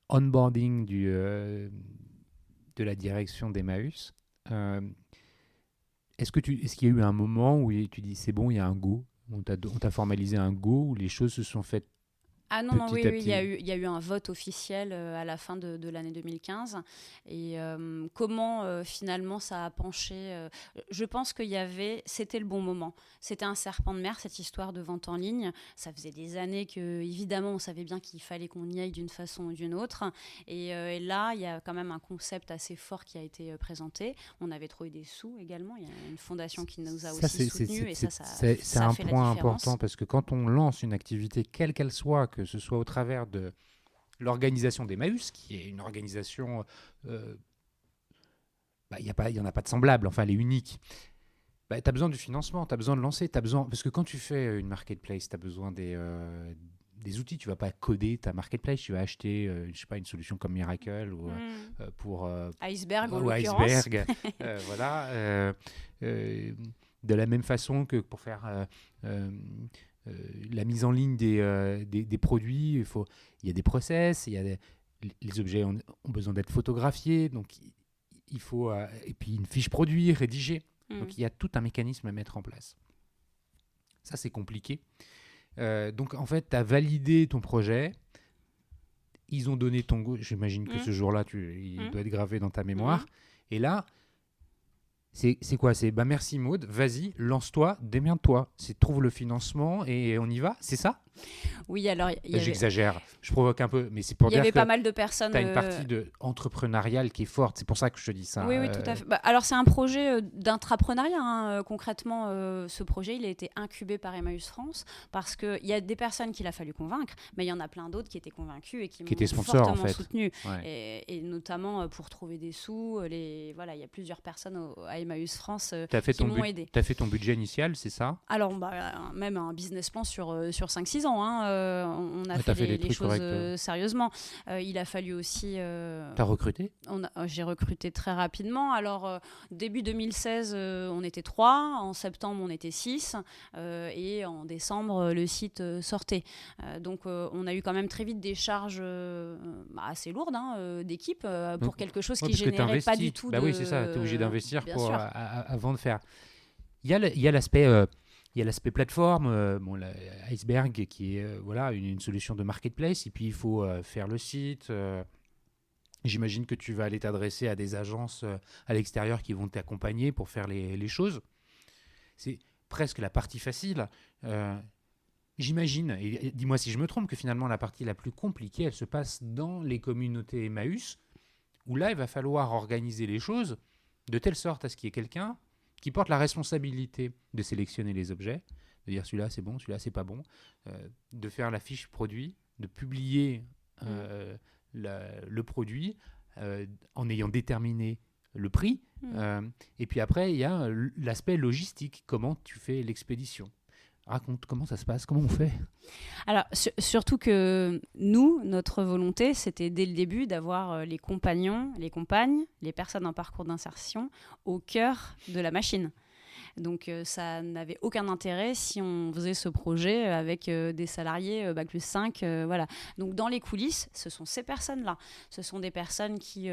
onboarding de la direction d'Emmaüs. Est-ce qu'il y a eu un moment où tu dis c'est bon, il y a un go, on t'a formalisé un go, où les choses se sont faites Non, oui, petit à oui, petit? il y a eu un vote officiel à la fin de l'année 2015. Et comment finalement ça a penché je pense c'était le bon moment. C'était un serpent de mer, cette histoire de vente en ligne. Ça faisait des années que, évidemment, on savait bien qu'il fallait qu'on y aille d'une façon ou d'une autre. Et là, il y a quand même un concept assez fort qui a été présenté. On avait trouvé des sous également. Il y a une fondation qui nous a aussi soutenus. C'est un point important parce que quand on lance une activité, quelle qu'elle soit, que ce soit au travers de l'organisation d'Emmaüs, qui est une organisation, il n'y en a pas de semblable, enfin elle est unique. Tu as besoin du financement, tu as besoin de lancer, parce que quand tu fais une marketplace, tu as besoin des outils. Tu ne vas pas coder ta marketplace, tu vas acheter une solution comme Miracle ou pour Iceberg en ou l'occurrence. Iceberg, voilà. De la même façon que pour faire la mise en ligne des produits, il y a des process, les objets ont besoin d'être photographiés, donc il faut et puis une fiche produit rédigée. Donc il y a tout un mécanisme à mettre en place. Ça, c'est compliqué. Donc en fait, tu as validé ton projet. Ils ont donné ton go. J'imagine que ce jour-là, il doit être gravé dans ta mémoire. Et là, c'est quoi? C'est merci Maud, vas-y, lance-toi, démerde-toi. Trouve le financement et on y va, c'est ça? Oui, alors j'exagère, je provoque un peu, mais c'est pour dire que il y avait pas mal de personnes. Tu as une partie entrepreneuriale qui est forte, c'est pour ça que je te dis ça. Oui, tout à fait. Alors c'est un projet d'intrapreneuriat. Concrètement, ce projet, il a été incubé par Emmaüs France parce qu'il y a des personnes qu'il a fallu convaincre, mais il y en a plein d'autres qui étaient convaincus et qui m'ont étaient sponsors, fortement en fait. soutenu. Ouais. Et notamment pour trouver des sous, il y a plusieurs personnes à Emmaüs France qui m'ont aidé. Tu as fait ton budget initial, c'est ça? Alors, même un business plan sur 5-6 ans. On a fait les choses sérieusement. Il a fallu aussi... T'as recruté? J'ai recruté très rapidement. Alors, début 2016, on était 3. En septembre, on était 6. Et en décembre, le site sortait. Donc, on a eu quand même très vite des charges assez lourdes d'équipe pour quelque chose qui générait pas du tout oui, c'est ça. Tu es obligé d'investir avant de faire. Il y a l'aspect plateforme, Iceberg qui est une solution de marketplace, et puis il faut faire le site. J'imagine que tu vas aller t'adresser à des agences à l'extérieur qui vont t'accompagner pour faire les choses. C'est presque la partie facile. J'imagine, et dis-moi si je me trompe, que finalement la partie la plus compliquée, elle se passe dans les communautés Emmaüs, où là il va falloir organiser les choses de telle sorte à ce qu'il y ait quelqu'un qui porte la responsabilité de sélectionner les objets, de dire celui-là c'est bon, celui-là c'est pas bon, de faire la fiche produit, de publier le produit en ayant déterminé le prix. Et puis après, il y a l'aspect logistique, comment tu fais l'expédition. Raconte comment ça se passe, comment on fait? Alors, surtout que nous, notre volonté, c'était dès le début d'avoir les compagnons, les compagnes, les personnes en parcours d'insertion au cœur de la machine. Donc, ça n'avait aucun intérêt si on faisait ce projet avec des salariés Bac+5. Voilà. Donc, dans les coulisses, ce sont ces personnes-là. Ce sont des personnes qui,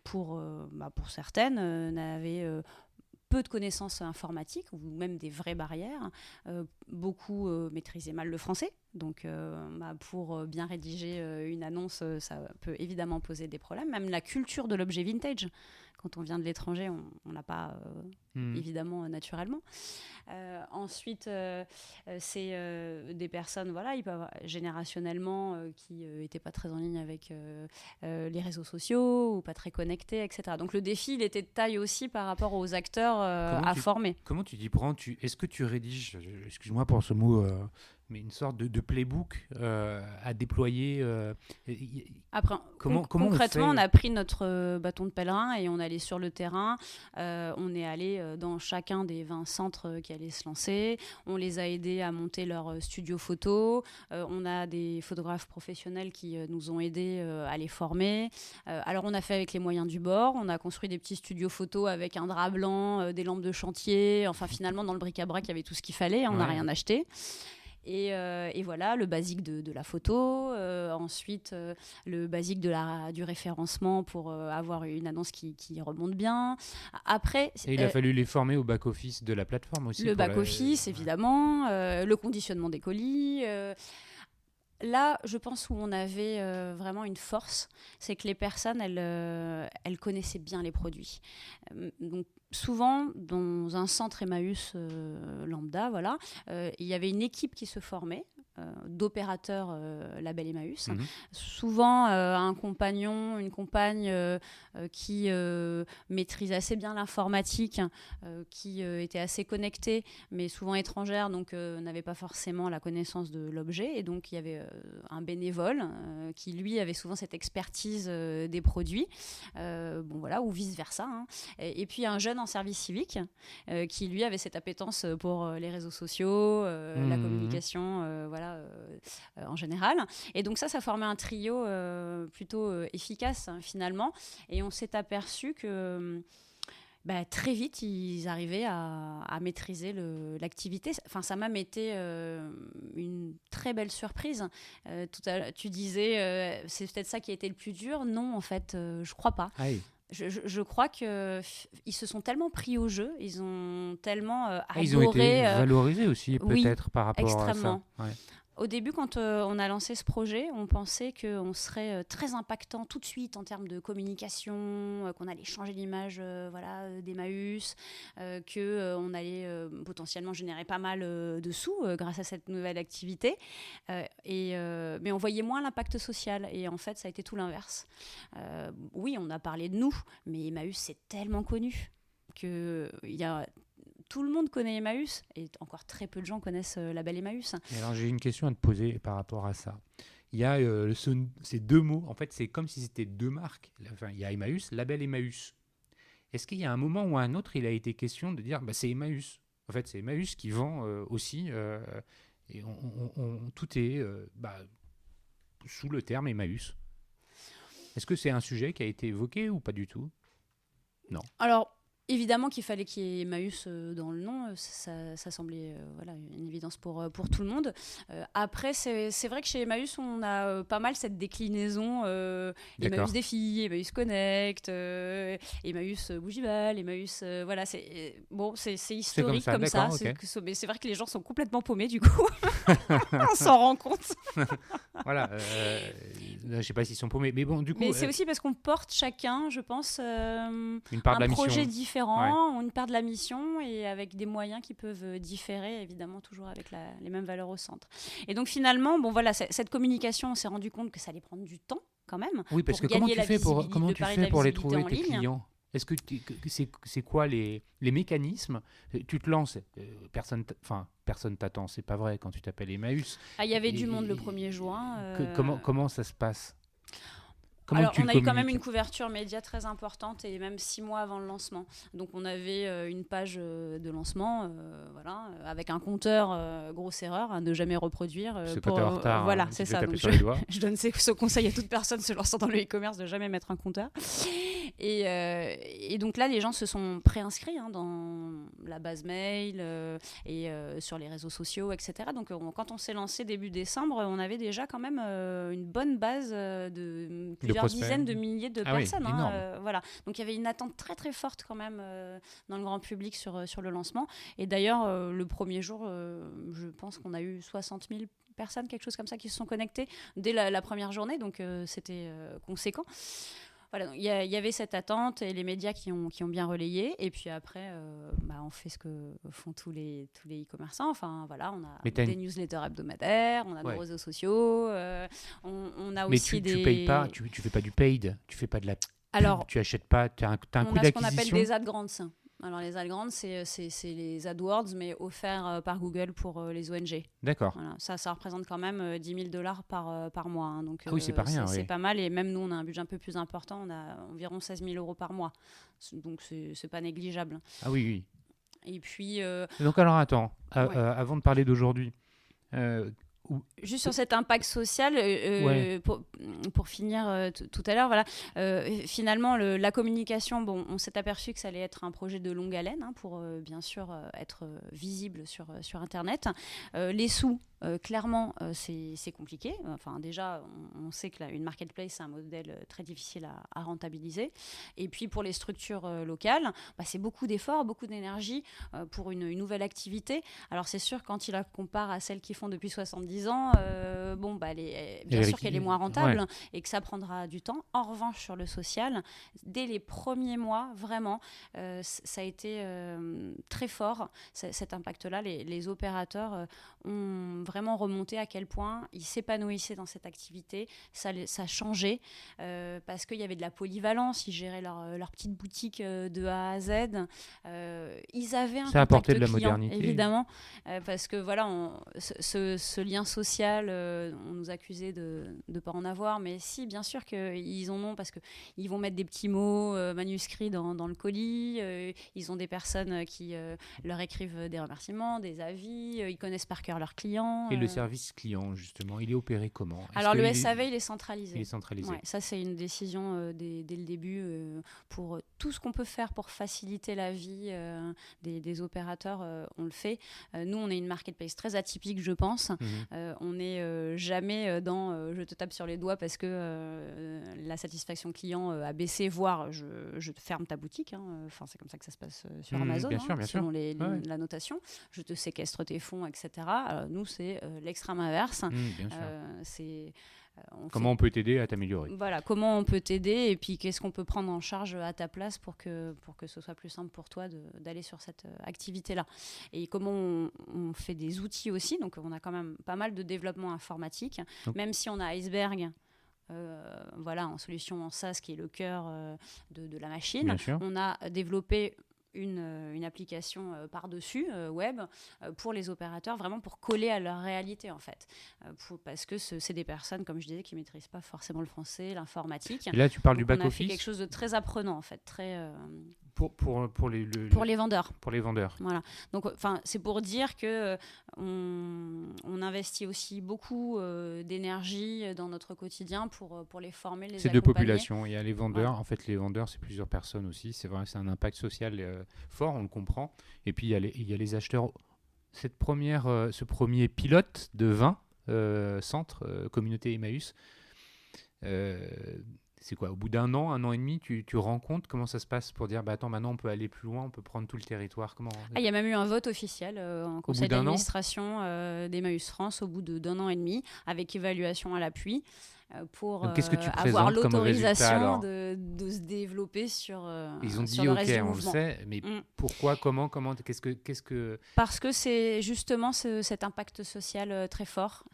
pour certaines, n'avaient peu de connaissances informatiques ou même des vraies barrières. Beaucoup maîtrisaient mal le français. Donc, pour bien rédiger une annonce, ça peut évidemment poser des problèmes. Même la culture de l'objet vintage. Quand on vient de l'étranger, on n'a pas, évidemment, naturellement. Ensuite, c'est des personnes, voilà, ils peuvent avoir, générationnellement, qui n'étaient pas très en ligne avec les réseaux sociaux ou pas très connectés, etc. Donc le défi, il était de taille aussi par rapport aux acteurs à former. Comment tu t'y prends? Est-ce que tu rédiges, excuse-moi pour ce mot, mais une sorte de playbook à déployer Après, concrètement, on a pris notre bâton de pèlerin et on est allé sur le terrain. On est allé dans chacun des 20 centres qui allaient se lancer. On les a aidés à monter leur studio photo. On a des photographes professionnels qui nous ont aidés à les former. Alors, on a fait avec les moyens du bord. On a construit des petits studios photo avec un drap blanc, des lampes de chantier. Enfin, finalement, dans le bric-à-brac, il y avait tout ce qu'il fallait. On n'a rien acheté. Et voilà, le basique de la photo, ensuite le basique du référencement pour avoir une annonce qui remonte bien. Après, et il a fallu les former au back-office de la plateforme aussi. Le back-office, évidemment, le conditionnement des colis. Là, je pense où on avait vraiment une force, c'est que les personnes, elles connaissaient bien les produits. Donc, souvent, dans un centre Emmaüs lambda, voilà, il y avait une équipe qui se formait, d'opérateurs label Emmaüs. Souvent, un compagnon, une compagne qui maîtrise assez bien l'informatique, qui était assez connectée, mais souvent étrangère, donc n'avait pas forcément la connaissance de l'objet. Et donc, il y avait un bénévole qui, lui, avait souvent cette expertise des produits, ou vice-versa. Hein. Et puis, un jeune en service civique qui, lui, avait cette appétence pour les réseaux sociaux, la communication, en général. Et donc ça formait un trio plutôt efficace, finalement. Et on s'est aperçu que très vite, ils arrivaient à maîtriser l'activité. Enfin, ça m'a été une très belle surprise. Tout à l'heure, tu disais, c'est peut-être ça qui a été le plus dur. Non, en fait, je crois pas. Aïe. Je crois qu'ils se sont tellement pris au jeu, ils ont tellement adoré... Ils ont été valorisés aussi, peut-être, par rapport extrêmement. à ça. Ouais. Au ddébut, quand on a lancé ce projet, on pensait qu'on serait très impactant tout de suite en termes de communication, qu'on allait changer l'image d'Emmaüs, qu'on allait potentiellement générer pas mal de sous grâce à cette nouvelle activité. Mais on voyait moins l'impact social. Et en fait, ça a été tout l'inverse. Oui, on a parlé de nous, mais Emmaüs, c'est tellement connu qu'il y a... Tout le monde connaît Emmaüs et encore très peu de gens connaissent Label Emmaüs. Et alors j'ai une question à te poser par rapport à ça. Il y a ces deux mots, en fait c'est comme si c'était deux marques. Enfin, il y a Emmaüs, Label Emmaüs. Est-ce qu'il y a un moment ou un autre il a été question de dire c'est Emmaüs. En fait c'est Emmaüs qui vend aussi et tout est sous le terme Emmaüs. Est-ce que c'est un sujet qui a été évoqué ou pas du tout? Non. Alors, évidemment qu'il fallait qu'il y ait Emmaüs dans le nom, ça semblait une évidence pour tout le monde. Après, c'est vrai que chez Emmaüs, on a pas mal cette déclinaison Emmaüs Défi, Emmaüs Connect, Emmaüs Bougival, Emmaüs... c'est historique comme ça. Okay. Mais c'est vrai que les gens sont complètement paumés, du coup. On s'en rend compte. Voilà. Je ne sais pas s'ils sont paumés, mais bon, du coup... Mais c'est aussi parce qu'on porte chacun, je pense, une part un de la projet mission. différent, une part de la mission et avec des moyens qui peuvent différer, évidemment toujours avec les mêmes valeurs au centre. Et donc finalement, cette communication, on s'est rendu compte que ça allait prendre du temps quand même. Oui, parce que comment tu fais pour les trouver, tes clients? Est-ce que c'est quoi les mécanismes? Tu te lances, personne t'attend, c'est pas vrai quand tu t'appelles Emmaüs. Il y avait du monde le 1er juin. Comment ça se passe? Alors, on a eu quand même une couverture média très importante et même 6 mois avant le lancement. Donc, on avait une page de lancement, avec un compteur, grosse erreur, à ne jamais reproduire. C'est pas en retard. Voilà, c'est ça. Donc, je donne ce conseil à toute personne se lançant dans le e-commerce de jamais mettre un compteur. Et donc là, les gens se sont préinscrits dans la base mail et sur les réseaux sociaux, etc. Donc, quand on s'est lancé début décembre, on avait déjà quand même une bonne base de plusieurs dizaines de milliers de personnes. Voilà. Donc, il y avait une attente très, très forte quand même dans le grand public sur le lancement. Et d'ailleurs, le premier jour, je pense qu'on a eu 60 000 personnes, quelque chose comme ça, qui se sont connectées dès la première journée, donc c'était conséquent. Voilà, il y avait cette attente et les médias qui ont bien relayé. Et puis après, on fait ce que font tous les e-commerçants. Enfin, voilà, on a des newsletters hebdomadaires, on a nos réseaux sociaux, on a aussi tu payes pas, tu fais pas du paid, tu fais pas de la pub, alors, tu achètes pas, tu as un coût d'acquisition. On a ce qu'on appelle des ad grants. Alors les ad grants, c'est les AdWords, mais offerts par Google pour les ONG. D'accord. Voilà, ça représente quand même $10 000 par mois. Hein, donc, oui, c'est pas rien. C'est pas mal. Et même nous, on a un budget un peu plus important. On a environ 16 000 € par mois. Donc c'est pas négligeable. Ah oui, oui. Et puis... Donc alors attends, avant de parler d'aujourd'hui... Juste sur cet impact social, pour finir tout à l'heure, voilà, finalement, la communication, on s'est aperçu que ça allait être un projet de longue haleine pour bien sûr être visible sur Internet. Les sous, clairement, c'est compliqué. Enfin, déjà, on sait qu'une marketplace, c'est un modèle très difficile à rentabiliser. Et puis, pour les structures locales, c'est beaucoup d'efforts, beaucoup d'énergie pour une nouvelle activité. Alors, c'est sûr, quand il la compare à celles qui font depuis 70 ans, bien sûr qu'elle est moins rentable et que ça prendra du temps. En revanche, sur le social, dès les premiers mois, vraiment, ça a été très fort, cet impact-là. Les opérateurs ont vraiment remonté à quel point ils s'épanouissaient dans cette activité. Ça changeait parce qu'il y avait de la polyvalence. Ils géraient leur petite boutique de A à Z. Ils avaient un contact de la client, modernité. Évidemment, parce que voilà, ce lien social, on nous accusait de ne pas en avoir, mais si, bien sûr qu'ils en ont, parce qu'ils vont mettre des petits mots manuscrits dans le colis, ils ont des personnes qui leur écrivent des remerciements, des avis, ils connaissent par cœur leurs clients. Et le service client, justement, il est opéré comment ? Alors le SAV, il est centralisé. Il est centralisé. Ouais, ça, c'est une décision dès le début pour tout ce qu'on peut faire pour faciliter la vie des opérateurs, on le fait. Nous, on est une marketplace très atypique, je pense. On n'est jamais dans je te tape sur les doigts parce que la satisfaction client a baissé, voire je te ferme ta boutique. Enfin, c'est comme ça que ça se passe sur Amazon, bien sûr. selon la notation. Je te séquestre tes fonds, etc. Nous, c'est l'extrême inverse. Bien sûr. C'est... Comment on peut t'aider à t'améliorer ? Voilà, comment on peut t'aider et puis qu'est-ce qu'on peut prendre en charge à ta place pour que ce soit plus simple pour toi d'aller sur cette activité-là. Et comment on fait des outils aussi. Donc, on a quand même pas mal de développement informatique. Même si on a Iceberg, en solution en SaaS qui est le cœur de la machine, on a développé une application par-dessus web pour les opérateurs, vraiment pour coller à leur réalité en fait, parce que c'est des personnes, comme je disais, qui maîtrisent pas forcément le français, l'informatique. Et là tu parles donc, du back-office. On a fait quelque chose de très apprenant en fait, très pour les vendeurs. Pour les vendeurs. Voilà. Donc, c'est pour dire que on investit aussi beaucoup d'énergie dans notre quotidien pour les former, les accompagner. C'est deux populations. Il y a les vendeurs. Voilà. En fait, les vendeurs, c'est plusieurs personnes aussi. C'est vrai, c'est un impact social fort, on le comprend. Et puis, il y a les acheteurs. Ce premier pilote de 20 centres, communauté Emmaüs, c'est quoi ? Au bout d'un an et demi, tu rends compte comment ça se passe pour dire attends, maintenant on peut aller plus loin, on peut prendre tout le territoire. Il y a même eu un vote officiel en conseil d'administration d'Emmaüs France au bout d'un an et demi, avec évaluation à l'appui, pour avoir l'autorisation de se développer sur Ils ont dit le reste du on mouvement. le sait, mais pourquoi, comment, qu'est-ce que... Parce que c'est justement cet impact social très fort.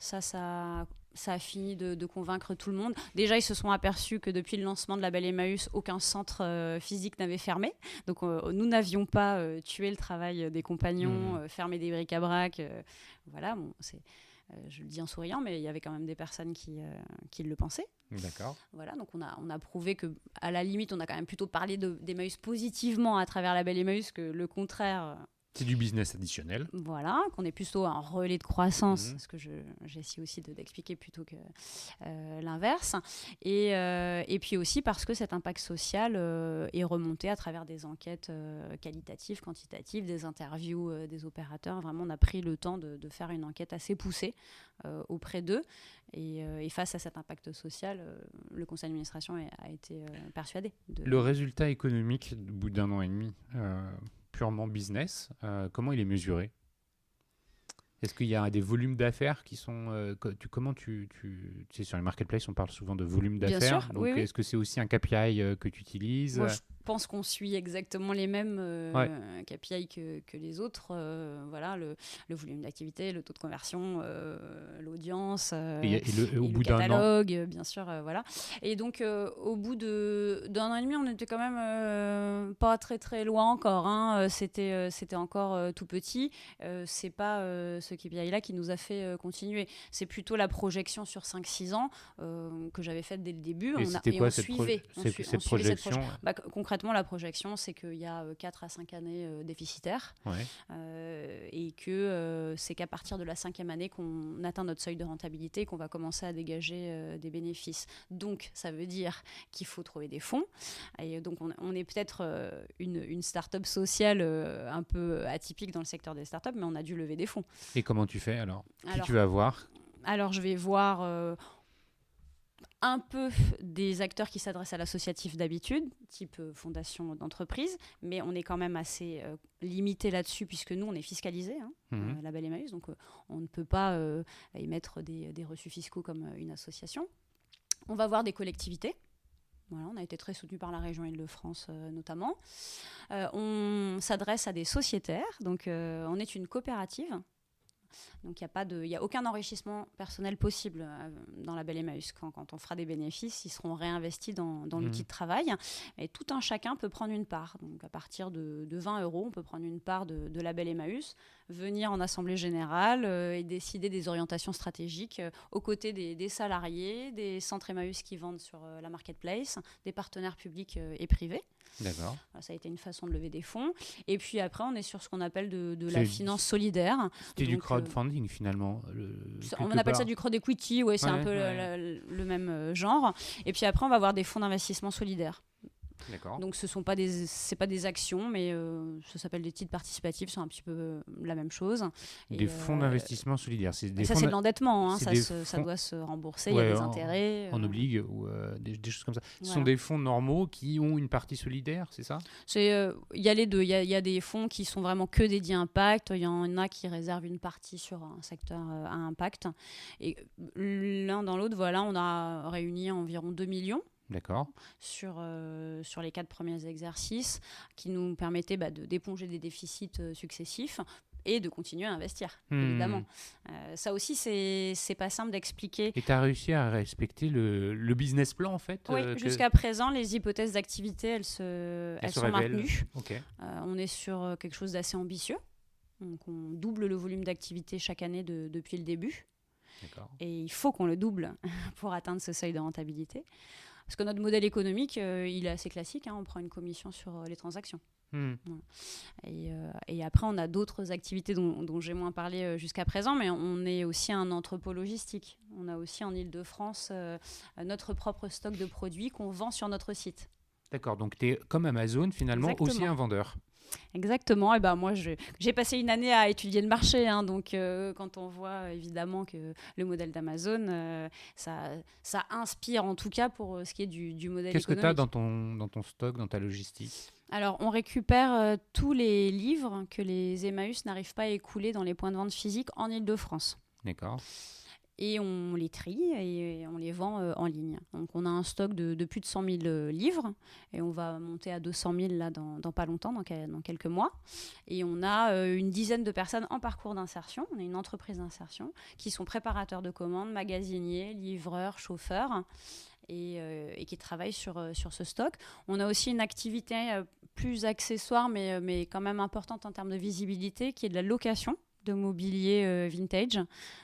Ça a fini de convaincre tout le monde. Déjà, ils se sont aperçus que depuis le lancement de la Belle Emmaüs, aucun centre physique n'avait fermé. Donc, nous n'avions pas tué le travail des compagnons, fermé des bric-à-brac. Voilà, je le dis en souriant, mais il y avait quand même des personnes qui le pensaient. D'accord. Voilà, donc on a prouvé qu'à la limite, on a quand même plutôt parlé d'Emmaüs positivement à travers la Belle Emmaüs que le contraire. C'est du business additionnel. Voilà, qu'on est plutôt un relais de croissance, ce que j'essaie aussi d'expliquer plutôt que l'inverse. Et puis aussi parce que cet impact social est remonté à travers des enquêtes qualitatives, quantitatives, des interviews des opérateurs. Vraiment, on a pris le temps de faire une enquête assez poussée auprès d'eux. Et face à cet impact social, le conseil d'administration a été persuadé. Le résultat économique, au bout d'un an et demi, purement business, comment il est mesuré ? Est-ce qu'il y a des volumes d'affaires qui sont... comment tu sais, sur les marketplaces, on parle souvent de volume Bien d'affaires. sûr, Donc, oui, oui. est-ce que c'est aussi un KPI que tu utilises? Moi, je pense qu'on suit exactement les mêmes Ouais. KPI que les autres. Voilà, le volume d'activité, le taux de conversion, l'audience Et au et le bout d'un an, catalogue, bien sûr. Voilà. Et donc, au bout d'un an et demi, on était quand même pas très très loin encore. Hein. C'était encore tout petit. C'est pas ce KPI-là qui nous a fait continuer. C'est plutôt la projection sur 5-6 ans que j'avais faite dès le début. et c'était quoi On cette suivait cette cette projection? concrètement, la projection, c'est qu'il y a 4 à 5 années déficitaires Ouais. et que c'est qu'à partir de la 5e année qu'on atteint notre seuil de rentabilité et qu'on va commencer à dégager des bénéfices. Donc, ça veut dire qu'il faut trouver des fonds. Et donc, on est peut-être une start-up sociale un peu atypique dans le secteur des start-up, mais on a dû lever des fonds. Et comment tu fais alors? Qui Alors, tu vas voir? alors, je vais voir un peu des acteurs qui s'adressent à l'associatif d'habitude, type fondation d'entreprise, mais on est quand même assez limité là-dessus puisque nous, on est fiscalisé, Label Emmaüs, donc on ne peut pas émettre des reçus fiscaux comme une association. On va voir des collectivités. Voilà, on a été très soutenu par la région Île-de-France notamment. On s'adresse à des sociétaires, donc on est une coopérative. Donc, il n'y a aucun enrichissement personnel possible dans Label Emmaüs. Quand on fera des bénéfices, ils seront réinvestis dans l'outil de travail. Et tout un chacun peut prendre une part. Donc, à partir de 20 €, on peut prendre une part de Label Emmaüs, venir en assemblée générale et décider des orientations stratégiques aux côtés des salariés, des centres Emmaüs qui vendent sur la marketplace, des partenaires publics et privés. D'accord. Ça a été une façon de lever des fonds. Et puis après, on est sur ce qu'on appelle de la finance solidaire. C'est du crowdfunding finalement. On appelle ça du crowd equity, c'est un peu le même genre. Et puis après, on va avoir des fonds d'investissement solidaires. D'accord. Donc ce sont pas des actions, mais ça s'appelle des titres participatifs, c'est un petit peu la même chose. Des fonds d'investissement solidaires. C'est c'est de l'endettement, ça doit se rembourser, il y a des intérêts. En obligue ou des choses comme ça. Ce Voilà. sont des fonds normaux qui ont une partie solidaire, c'est ça? Il y a les deux. Il y a des fonds qui sont vraiment que dédiés à impact. Il y en a qui réservent une partie sur un secteur à impact. Et l'un dans l'autre, voilà, on a réuni environ 2 millions. D'accord. Sur les 4 premiers exercices qui nous permettaient d'éponger des déficits successifs et de continuer à investir, évidemment. Ça aussi, c'est pas simple d'expliquer. Et tu as réussi à respecter le business plan, en fait? Oui, jusqu'à présent, les hypothèses d'activité, elles sont maintenues. Okay. On est sur quelque chose d'assez ambitieux. Donc, on double le volume d'activité chaque année depuis le début. D'accord. Et il faut qu'on le double pour atteindre ce seuil de rentabilité. Parce que notre modèle économique, il est assez classique. On prend une commission sur les transactions. Voilà. Et après, on a d'autres activités dont j'ai moins parlé jusqu'à présent, mais on est aussi un entrepôt logistique. On a aussi en Île-de-France notre propre stock de produits qu'on vend sur notre site. D'accord, donc tu es comme Amazon, finalement, Exactement. Aussi un vendeur. Exactement. Et moi, j'ai passé une année à étudier le marché. Donc, quand on voit évidemment que le modèle d'Amazon, ça inspire en tout cas pour ce qui est du modèle Qu'est-ce économique. que tu as dans ton stock, dans ta logistique? Alors, on récupère tous les livres que les Emmaüs n'arrivent pas à écouler dans les points de vente physiques en Île-de-France. D'accord. Et on les trie et on les vend en ligne. Donc, on a un stock de plus de 100 000 livres et on va monter à 200 000 là, dans pas longtemps, dans quelques mois. Et on a une dizaine de personnes en parcours d'insertion. On est une entreprise d'insertion qui sont préparateurs de commandes, magasiniers, livreurs, chauffeurs et qui travaillent sur ce stock. On a aussi une activité plus accessoire mais quand même importante en termes de visibilité qui est de la location de mobilier vintage,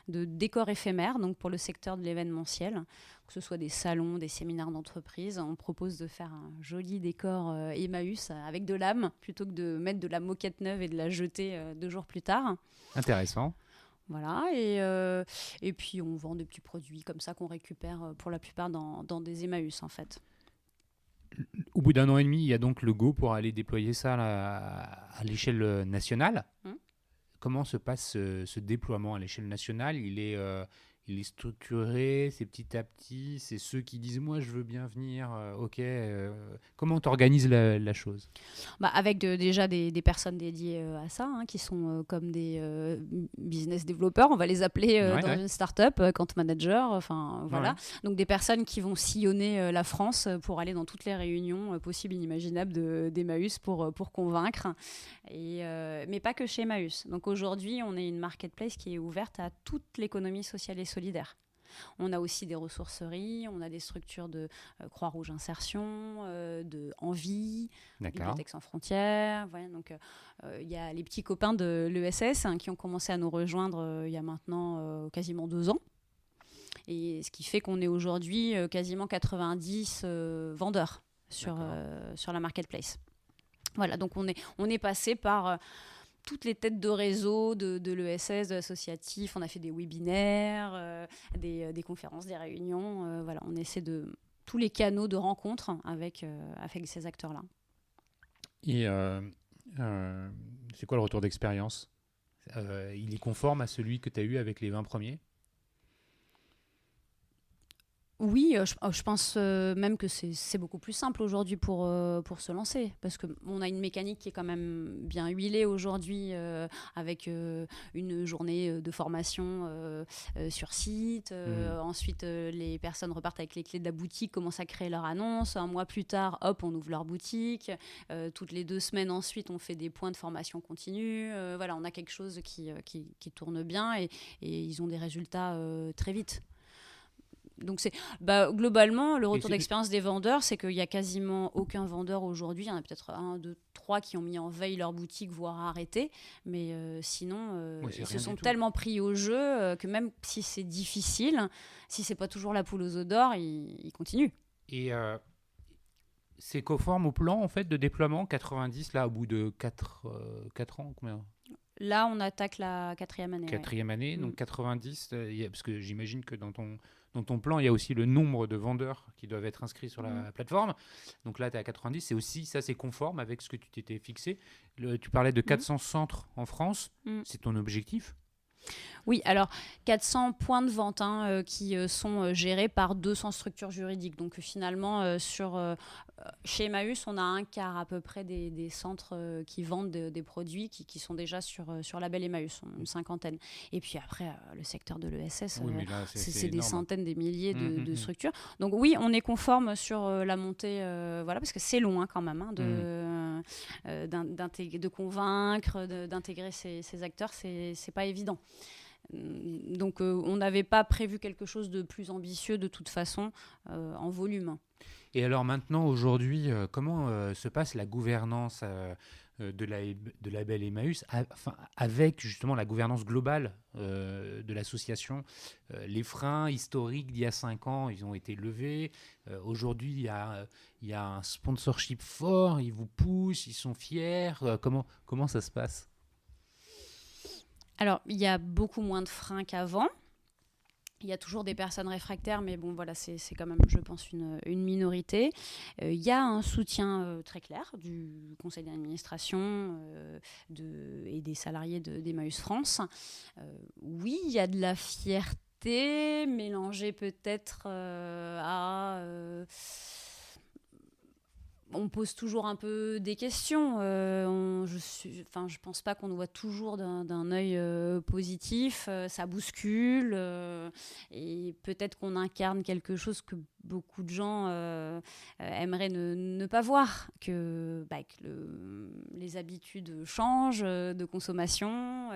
de décors éphémères, donc pour le secteur de l'événementiel, que ce soit des salons, des séminaires d'entreprise. On propose de faire un joli décor Emmaüs avec de l'âme, plutôt que de mettre de la moquette neuve et de la jeter 2 jours plus tard. Intéressant. Voilà, et puis on vend des petits produits comme ça qu'on récupère pour la plupart dans des Emmaüs en fait. Au bout d'1 an et demi, il y a donc le go pour aller déployer ça à l'échelle nationale. Comment se passe ce déploiement à l'échelle nationale? Il il est structuré, c'est petit à petit, c'est ceux qui disent moi je veux bien venir, ok. Comment tu organises la chose? Avec déjà des personnes dédiées à ça, hein, qui sont comme des business développeurs, on va les appeler Ouais, dans ouais. une start-up, account manager, enfin Ouais. voilà. Donc des personnes qui vont sillonner la France pour aller dans toutes les réunions possibles et inimaginables d'Emmaüs pour convaincre. Mais pas que chez Emmaüs. Donc aujourd'hui, on est une marketplace qui est ouverte à toute l'économie sociale et solidaire. On a aussi des ressourceries, on a des structures de Croix-Rouge Insertion, de Envie, D'accord. Bibliothèque sans frontières. Voilà, donc il y a les petits copains de l'ESS, hein, qui ont commencé à nous rejoindre il y a maintenant quasiment 2 ans. Et ce qui fait qu'on est aujourd'hui quasiment 90 vendeurs sur la marketplace. Voilà, donc on est passé par toutes les têtes de réseau de l'ESS, de l'associatif. On a fait des webinaires, des conférences, des réunions. Voilà, on essaie de tous les canaux de rencontre avec ces acteurs-là. Et c'est quoi le retour d'expérience? Il est conforme à celui que tu as eu avec les 20 premiers? Oui, je pense même que c'est beaucoup plus simple aujourd'hui pour se lancer, parce qu'on a une mécanique qui est quand même bien huilée aujourd'hui, avec une journée de formation sur site. Ensuite, les personnes repartent avec les clés de la boutique, commencent à créer leur annonce. Un mois plus tard, hop, on ouvre leur boutique. Toutes les 2 semaines ensuite, on fait des points de formation continue. Voilà, on a quelque chose qui tourne bien, et ils ont des résultats très vite. Donc globalement, le retour d'expérience des vendeurs, c'est qu'il n'y a quasiment aucun vendeur aujourd'hui. Il y en a peut-être 1, 2, 3 qui ont mis en veille leur boutique, voire arrêté. Mais sinon, ils se sont tellement pris au jeu que même si c'est difficile, si c'est pas toujours la poule aux œufs d'or, ils continuent. Et c'est conforme au plan en fait, de déploiement 90, là, au bout de 4 ans, combien? Là, on attaque la 4e année. Quatrième année, donc 90, parce que j'imagine que dans ton plan, il y a aussi le nombre de vendeurs qui doivent être inscrits sur la plateforme. Donc là, tu es à 90, c'est aussi, ça c'est conforme avec ce que tu t'étais fixé. Tu parlais de 400 centres en France, c'est ton objectif? Oui, alors 400 points de vente, hein, qui sont gérés par 200 structures juridiques. Donc finalement, chez Emmaüs, on a un quart à peu près des centres qui vendent des produits qui sont déjà sur label Emmaüs, une 50aine. Et puis après, le secteur de l'ESS, c'est des centaines, des milliers de structures. Donc oui, on est conforme sur la montée, voilà, parce que c'est long quand même, hein, de convaincre, d'intégrer ces acteurs, c'est pas évident. Donc on n'avait pas prévu quelque chose de plus ambitieux de toute façon en volume. Et alors maintenant, aujourd'hui, comment se passe la gouvernance de label Emmaüs, avec justement la gouvernance globale de l'association? Les freins historiques d'il y a 5 ans, ils ont été levés. Aujourd'hui, il y a un sponsorship fort, ils vous poussent, ils sont fiers. Comment ça se passe? Alors, il y a beaucoup moins de freins qu'avant. Il y a toujours des personnes réfractaires, mais bon, voilà, c'est quand même, je pense, une minorité. Il y a un soutien très clair du conseil d'administration et des salariés d'Emmaüs France. Oui, il y a de la fierté mélangée peut-être à... on pose toujours un peu des questions. Je pense pas qu'on nous voit toujours d'un œil positif. Ça bouscule. Et peut-être qu'on incarne quelque chose que beaucoup de gens aimeraient ne pas voir. Que les habitudes changent de consommation.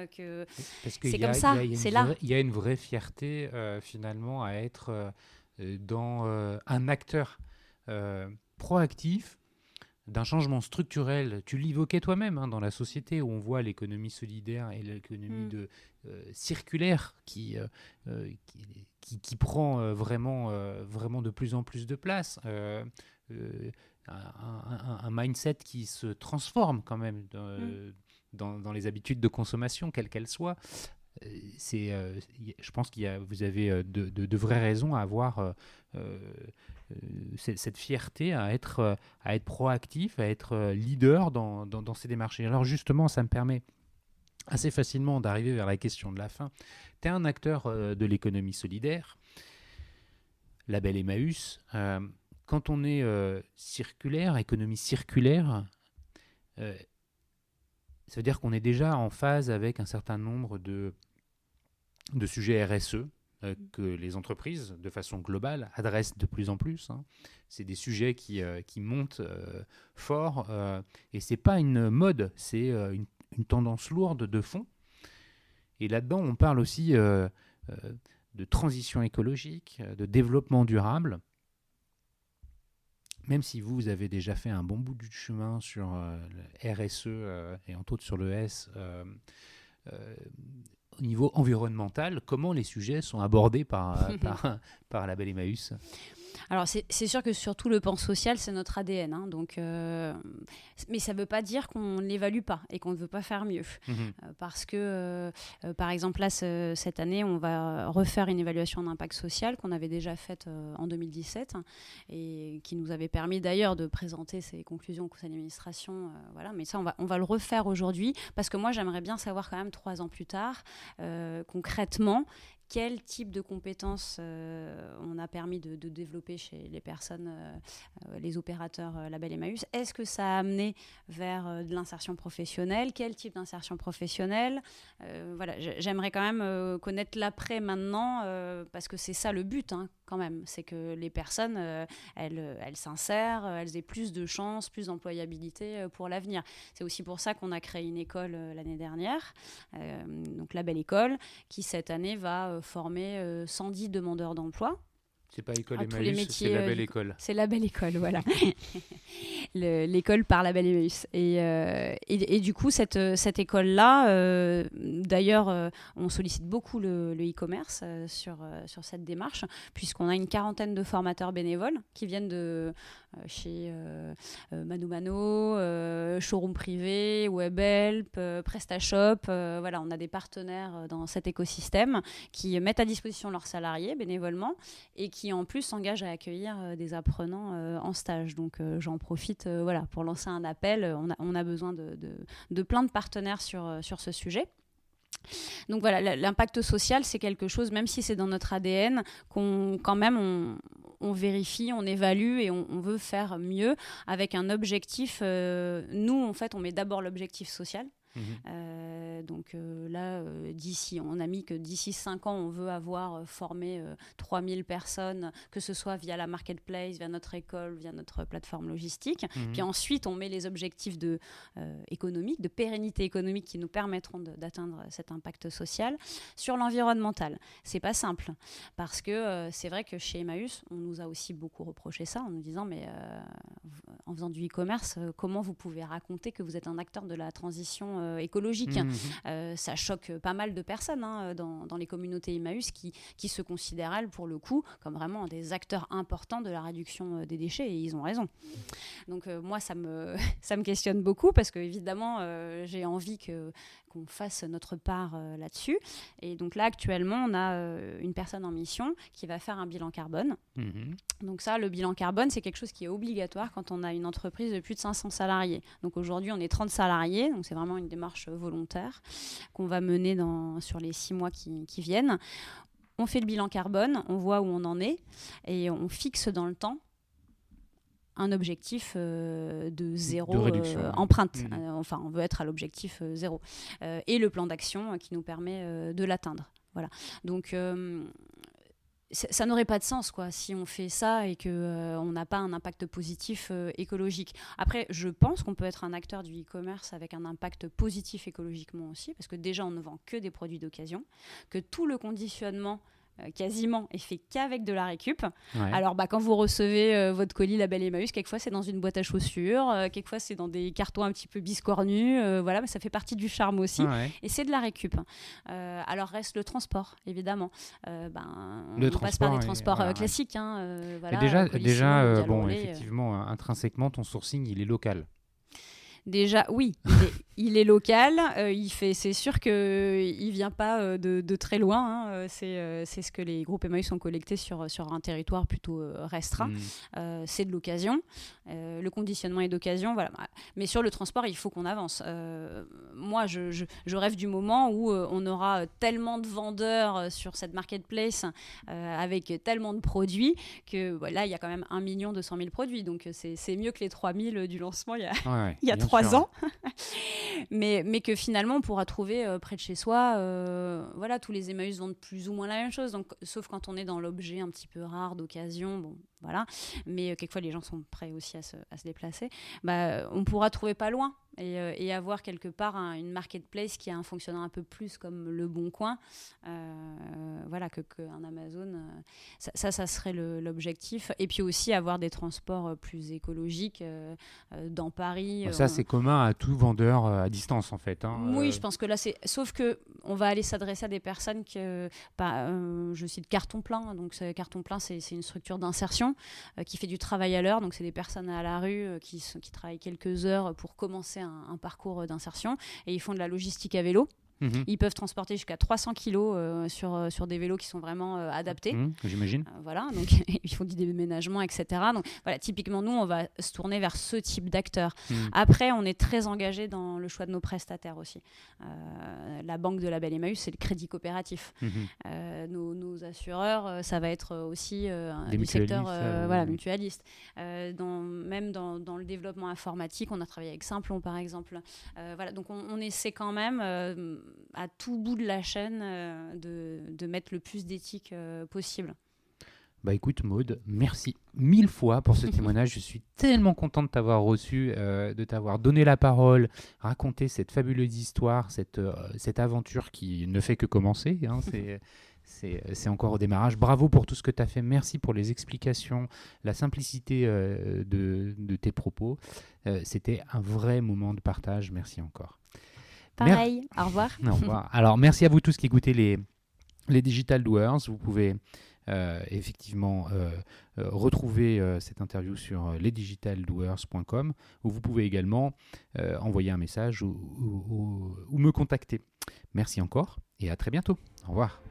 C'est comme ça, c'est là. Il y a une vraie fierté finalement à être dans un acteur proactif d'un changement structurel. Tu l'évoquais toi-même, hein, dans la société où on voit l'économie solidaire et l'économie circulaire qui prend vraiment de plus en plus de place. Un mindset qui se transforme quand même dans les habitudes de consommation, quelles qu'elles soient. Je pense vous avez de vraies raisons à avoir cette fierté à être proactif, à être leader dans ces démarches. Et alors justement, ça me permet assez facilement d'arriver vers la question de la fin. Tu es un acteur de l'économie solidaire, label Emmaüs. Quand on est circulaire, économie circulaire, ça veut dire qu'on est déjà en phase avec un certain nombre de sujets RSE que les entreprises, de façon globale, adressent de plus en plus. C'est des sujets qui montent fort et ce n'est pas une mode, c'est une tendance lourde de fond. Et là-dedans, on parle aussi de transition écologique, de développement durable. Même si vous avez déjà fait un bon bout du chemin sur le RSE et entre autres sur le S, au niveau environnemental, comment les sujets sont abordés par Label Emmaüs? Alors c'est sûr que surtout le pan social, c'est notre ADN. Donc, mais ça ne veut pas dire qu'on ne l'évalue pas et qu'on ne veut pas faire mieux. Parce que, par exemple, là, cette année, on va refaire une évaluation d'impact social qu'on avait déjà faite en 2017 et qui nous avait permis d'ailleurs de présenter ses conclusions au conseil d'administration. Voilà. Mais ça, on va le refaire aujourd'hui parce que moi, j'aimerais bien savoir quand même 3 ans plus tard, concrètement, quel type de compétences on a permis de développer chez les personnes, les opérateurs Label Emmaüs. Est-ce que ça a amené vers de l'insertion professionnelle? Quel type d'insertion professionnelle? Voilà, j'aimerais quand même connaître l'après maintenant, parce que c'est ça le but, quand même. C'est que les personnes, elles s'insèrent, elles aient plus de chances, plus d'employabilité pour l'avenir. C'est aussi pour ça qu'on a créé une école l'année dernière, donc la Belle École, qui cette année va former 110 demandeurs d'emploi. C'est pas École Emmaüs, c'est la Belle École. C'est la Belle École, voilà. L'école par la Belle Emmaüs. Et du coup, cette école-là, d'ailleurs, on sollicite beaucoup le e-commerce sur cette démarche, puisqu'on a une 40aine de formateurs bénévoles qui viennent de chez Mano Mano, Showroom Privé, Webhelp, PrestaShop. Voilà, on a des partenaires dans cet écosystème qui mettent à disposition leurs salariés bénévolement et qui en plus s'engagent à accueillir des apprenants en stage. Donc j'en profite voilà, pour lancer un appel. On a besoin de plein de partenaires sur ce sujet. Donc voilà, l'impact social, c'est quelque chose, même si c'est dans notre ADN, quand même on vérifie, on évalue et on veut faire mieux avec un objectif. Nous, en fait, on met d'abord l'objectif social. Donc là, on a mis que d'ici 5 ans, on veut avoir formé 3000 personnes, que ce soit via la marketplace, via notre école, via notre plateforme logistique. Puis ensuite, on met les objectifs économiques, de pérennité économique qui nous permettront d'atteindre cet impact social. Sur l'environnemental, c'est pas simple parce que c'est vrai que chez Emmaüs, on nous a aussi beaucoup reproché ça en nous disant mais en faisant du e-commerce, comment vous pouvez raconter que vous êtes un acteur de la transition écologique. Ça choque pas mal de personnes dans les communautés Emmaüs qui se considèrent, elles, pour le coup, comme vraiment des acteurs importants de la réduction des déchets, et ils ont raison. Donc moi, ça me questionne beaucoup parce que évidemment, j'ai envie qu'on fasse notre part là-dessus. Et donc là, actuellement, on a une personne en mission qui va faire un bilan carbone. Donc ça, le bilan carbone, c'est quelque chose qui est obligatoire quand on a une entreprise de plus de 500 salariés. Donc aujourd'hui, on est 30 salariés, donc c'est vraiment une démarche volontaire qu'on va mener sur les 6 mois qui viennent. On fait le bilan carbone, on voit où on en est et on fixe dans le temps un objectif de zéro empreinte. Enfin, on veut être à l'objectif zéro. Et le plan d'action qui nous permet de l'atteindre. Voilà. Donc, ça n'aurait pas de sens si on fait ça et qu'on n'a pas un impact positif écologique. Après, je pense qu'on peut être un acteur du e-commerce avec un impact positif écologiquement aussi, parce que déjà, on ne vend que des produits d'occasion, que tout le conditionnement quasiment est fait qu'avec de la récup. Ouais. Alors quand vous recevez votre colis Label Emmaüs, quelquefois c'est dans une boîte à chaussures, quelquefois c'est dans des cartons un petit peu biscornus, voilà, mais ça fait partie du charme aussi. Et c'est de la récup. Alors reste le transport, évidemment. On passe par des transports classiques. Voilà, déjà bon, effectivement, intrinsèquement, ton sourcing, il est local. Déjà, oui, il est local. C'est sûr qu'il ne vient pas de très loin. Hein. C'est ce que les groupes Emmaüs ont collecté sur un territoire plutôt restreint. C'est de l'occasion. Le conditionnement est d'occasion. Voilà. Mais sur le transport, il faut qu'on avance. Moi, je rêve du moment où on aura tellement de vendeurs sur cette marketplace avec tellement de produits que là, il y a quand même 1 200 000 produits. Donc, c'est mieux que les 3 000 du lancement il y a 3 ans. mais que finalement, on pourra trouver près de chez soi. Voilà, tous les Emmaüs vendent plus ou moins la même chose. Donc, sauf quand on est dans l'objet un petit peu rare, d'occasion. Bon, voilà. Mais quelquefois, les gens sont prêts aussi à se déplacer. On pourra trouver pas loin. Et avoir quelque part une marketplace qui a un fonctionnement un peu plus comme le Bon Coin, voilà, qu'un Amazon. Ça serait l'objectif. Et puis aussi avoir des transports plus écologiques dans Paris. Ça, c'est commun à tout vendeur à distance, en fait. Hein. Oui, je pense que là, sauf qu'on va aller s'adresser à des personnes je cite Carton Plein. Donc, Carton Plein, c'est une structure d'insertion qui fait du travail à l'heure. Donc, c'est des personnes à la rue qui travaillent quelques heures pour commencer un parcours d'insertion et ils font de la logistique à vélo. Ils peuvent transporter jusqu'à 300 kilos sur des vélos qui sont vraiment adaptés. J'imagine. Voilà, donc ils font du déménagement, etc. Donc voilà, typiquement, nous, on va se tourner vers ce type d'acteurs. Après, on est très engagé dans le choix de nos prestataires aussi. La banque de la Belle Emmaüs, c'est le crédit coopératif. Nos assureurs, ça va être aussi du secteur mutualiste. Même dans le développement informatique, on a travaillé avec Simplon, par exemple. Voilà, donc on essaie quand même à tout bout de la chaîne de mettre le plus d'éthique possible. Bah écoute Maude, merci 1000 fois pour ce témoignage. Je suis tellement content de t'avoir reçu, de t'avoir donné la parole, raconté cette fabuleuse histoire, cette aventure qui ne fait que commencer. Hein, c'est encore au démarrage. Bravo pour tout ce que tu as fait. Merci pour les explications, la simplicité de tes propos. C'était un vrai moment de partage. Merci encore. Pareil, au revoir. Au revoir. Alors, merci à vous tous qui écoutez les Digital Doers. Vous pouvez effectivement retrouver cette interview sur lesdigitaldoers.com où vous pouvez également envoyer un message ou me contacter. Merci encore et à très bientôt. Au revoir.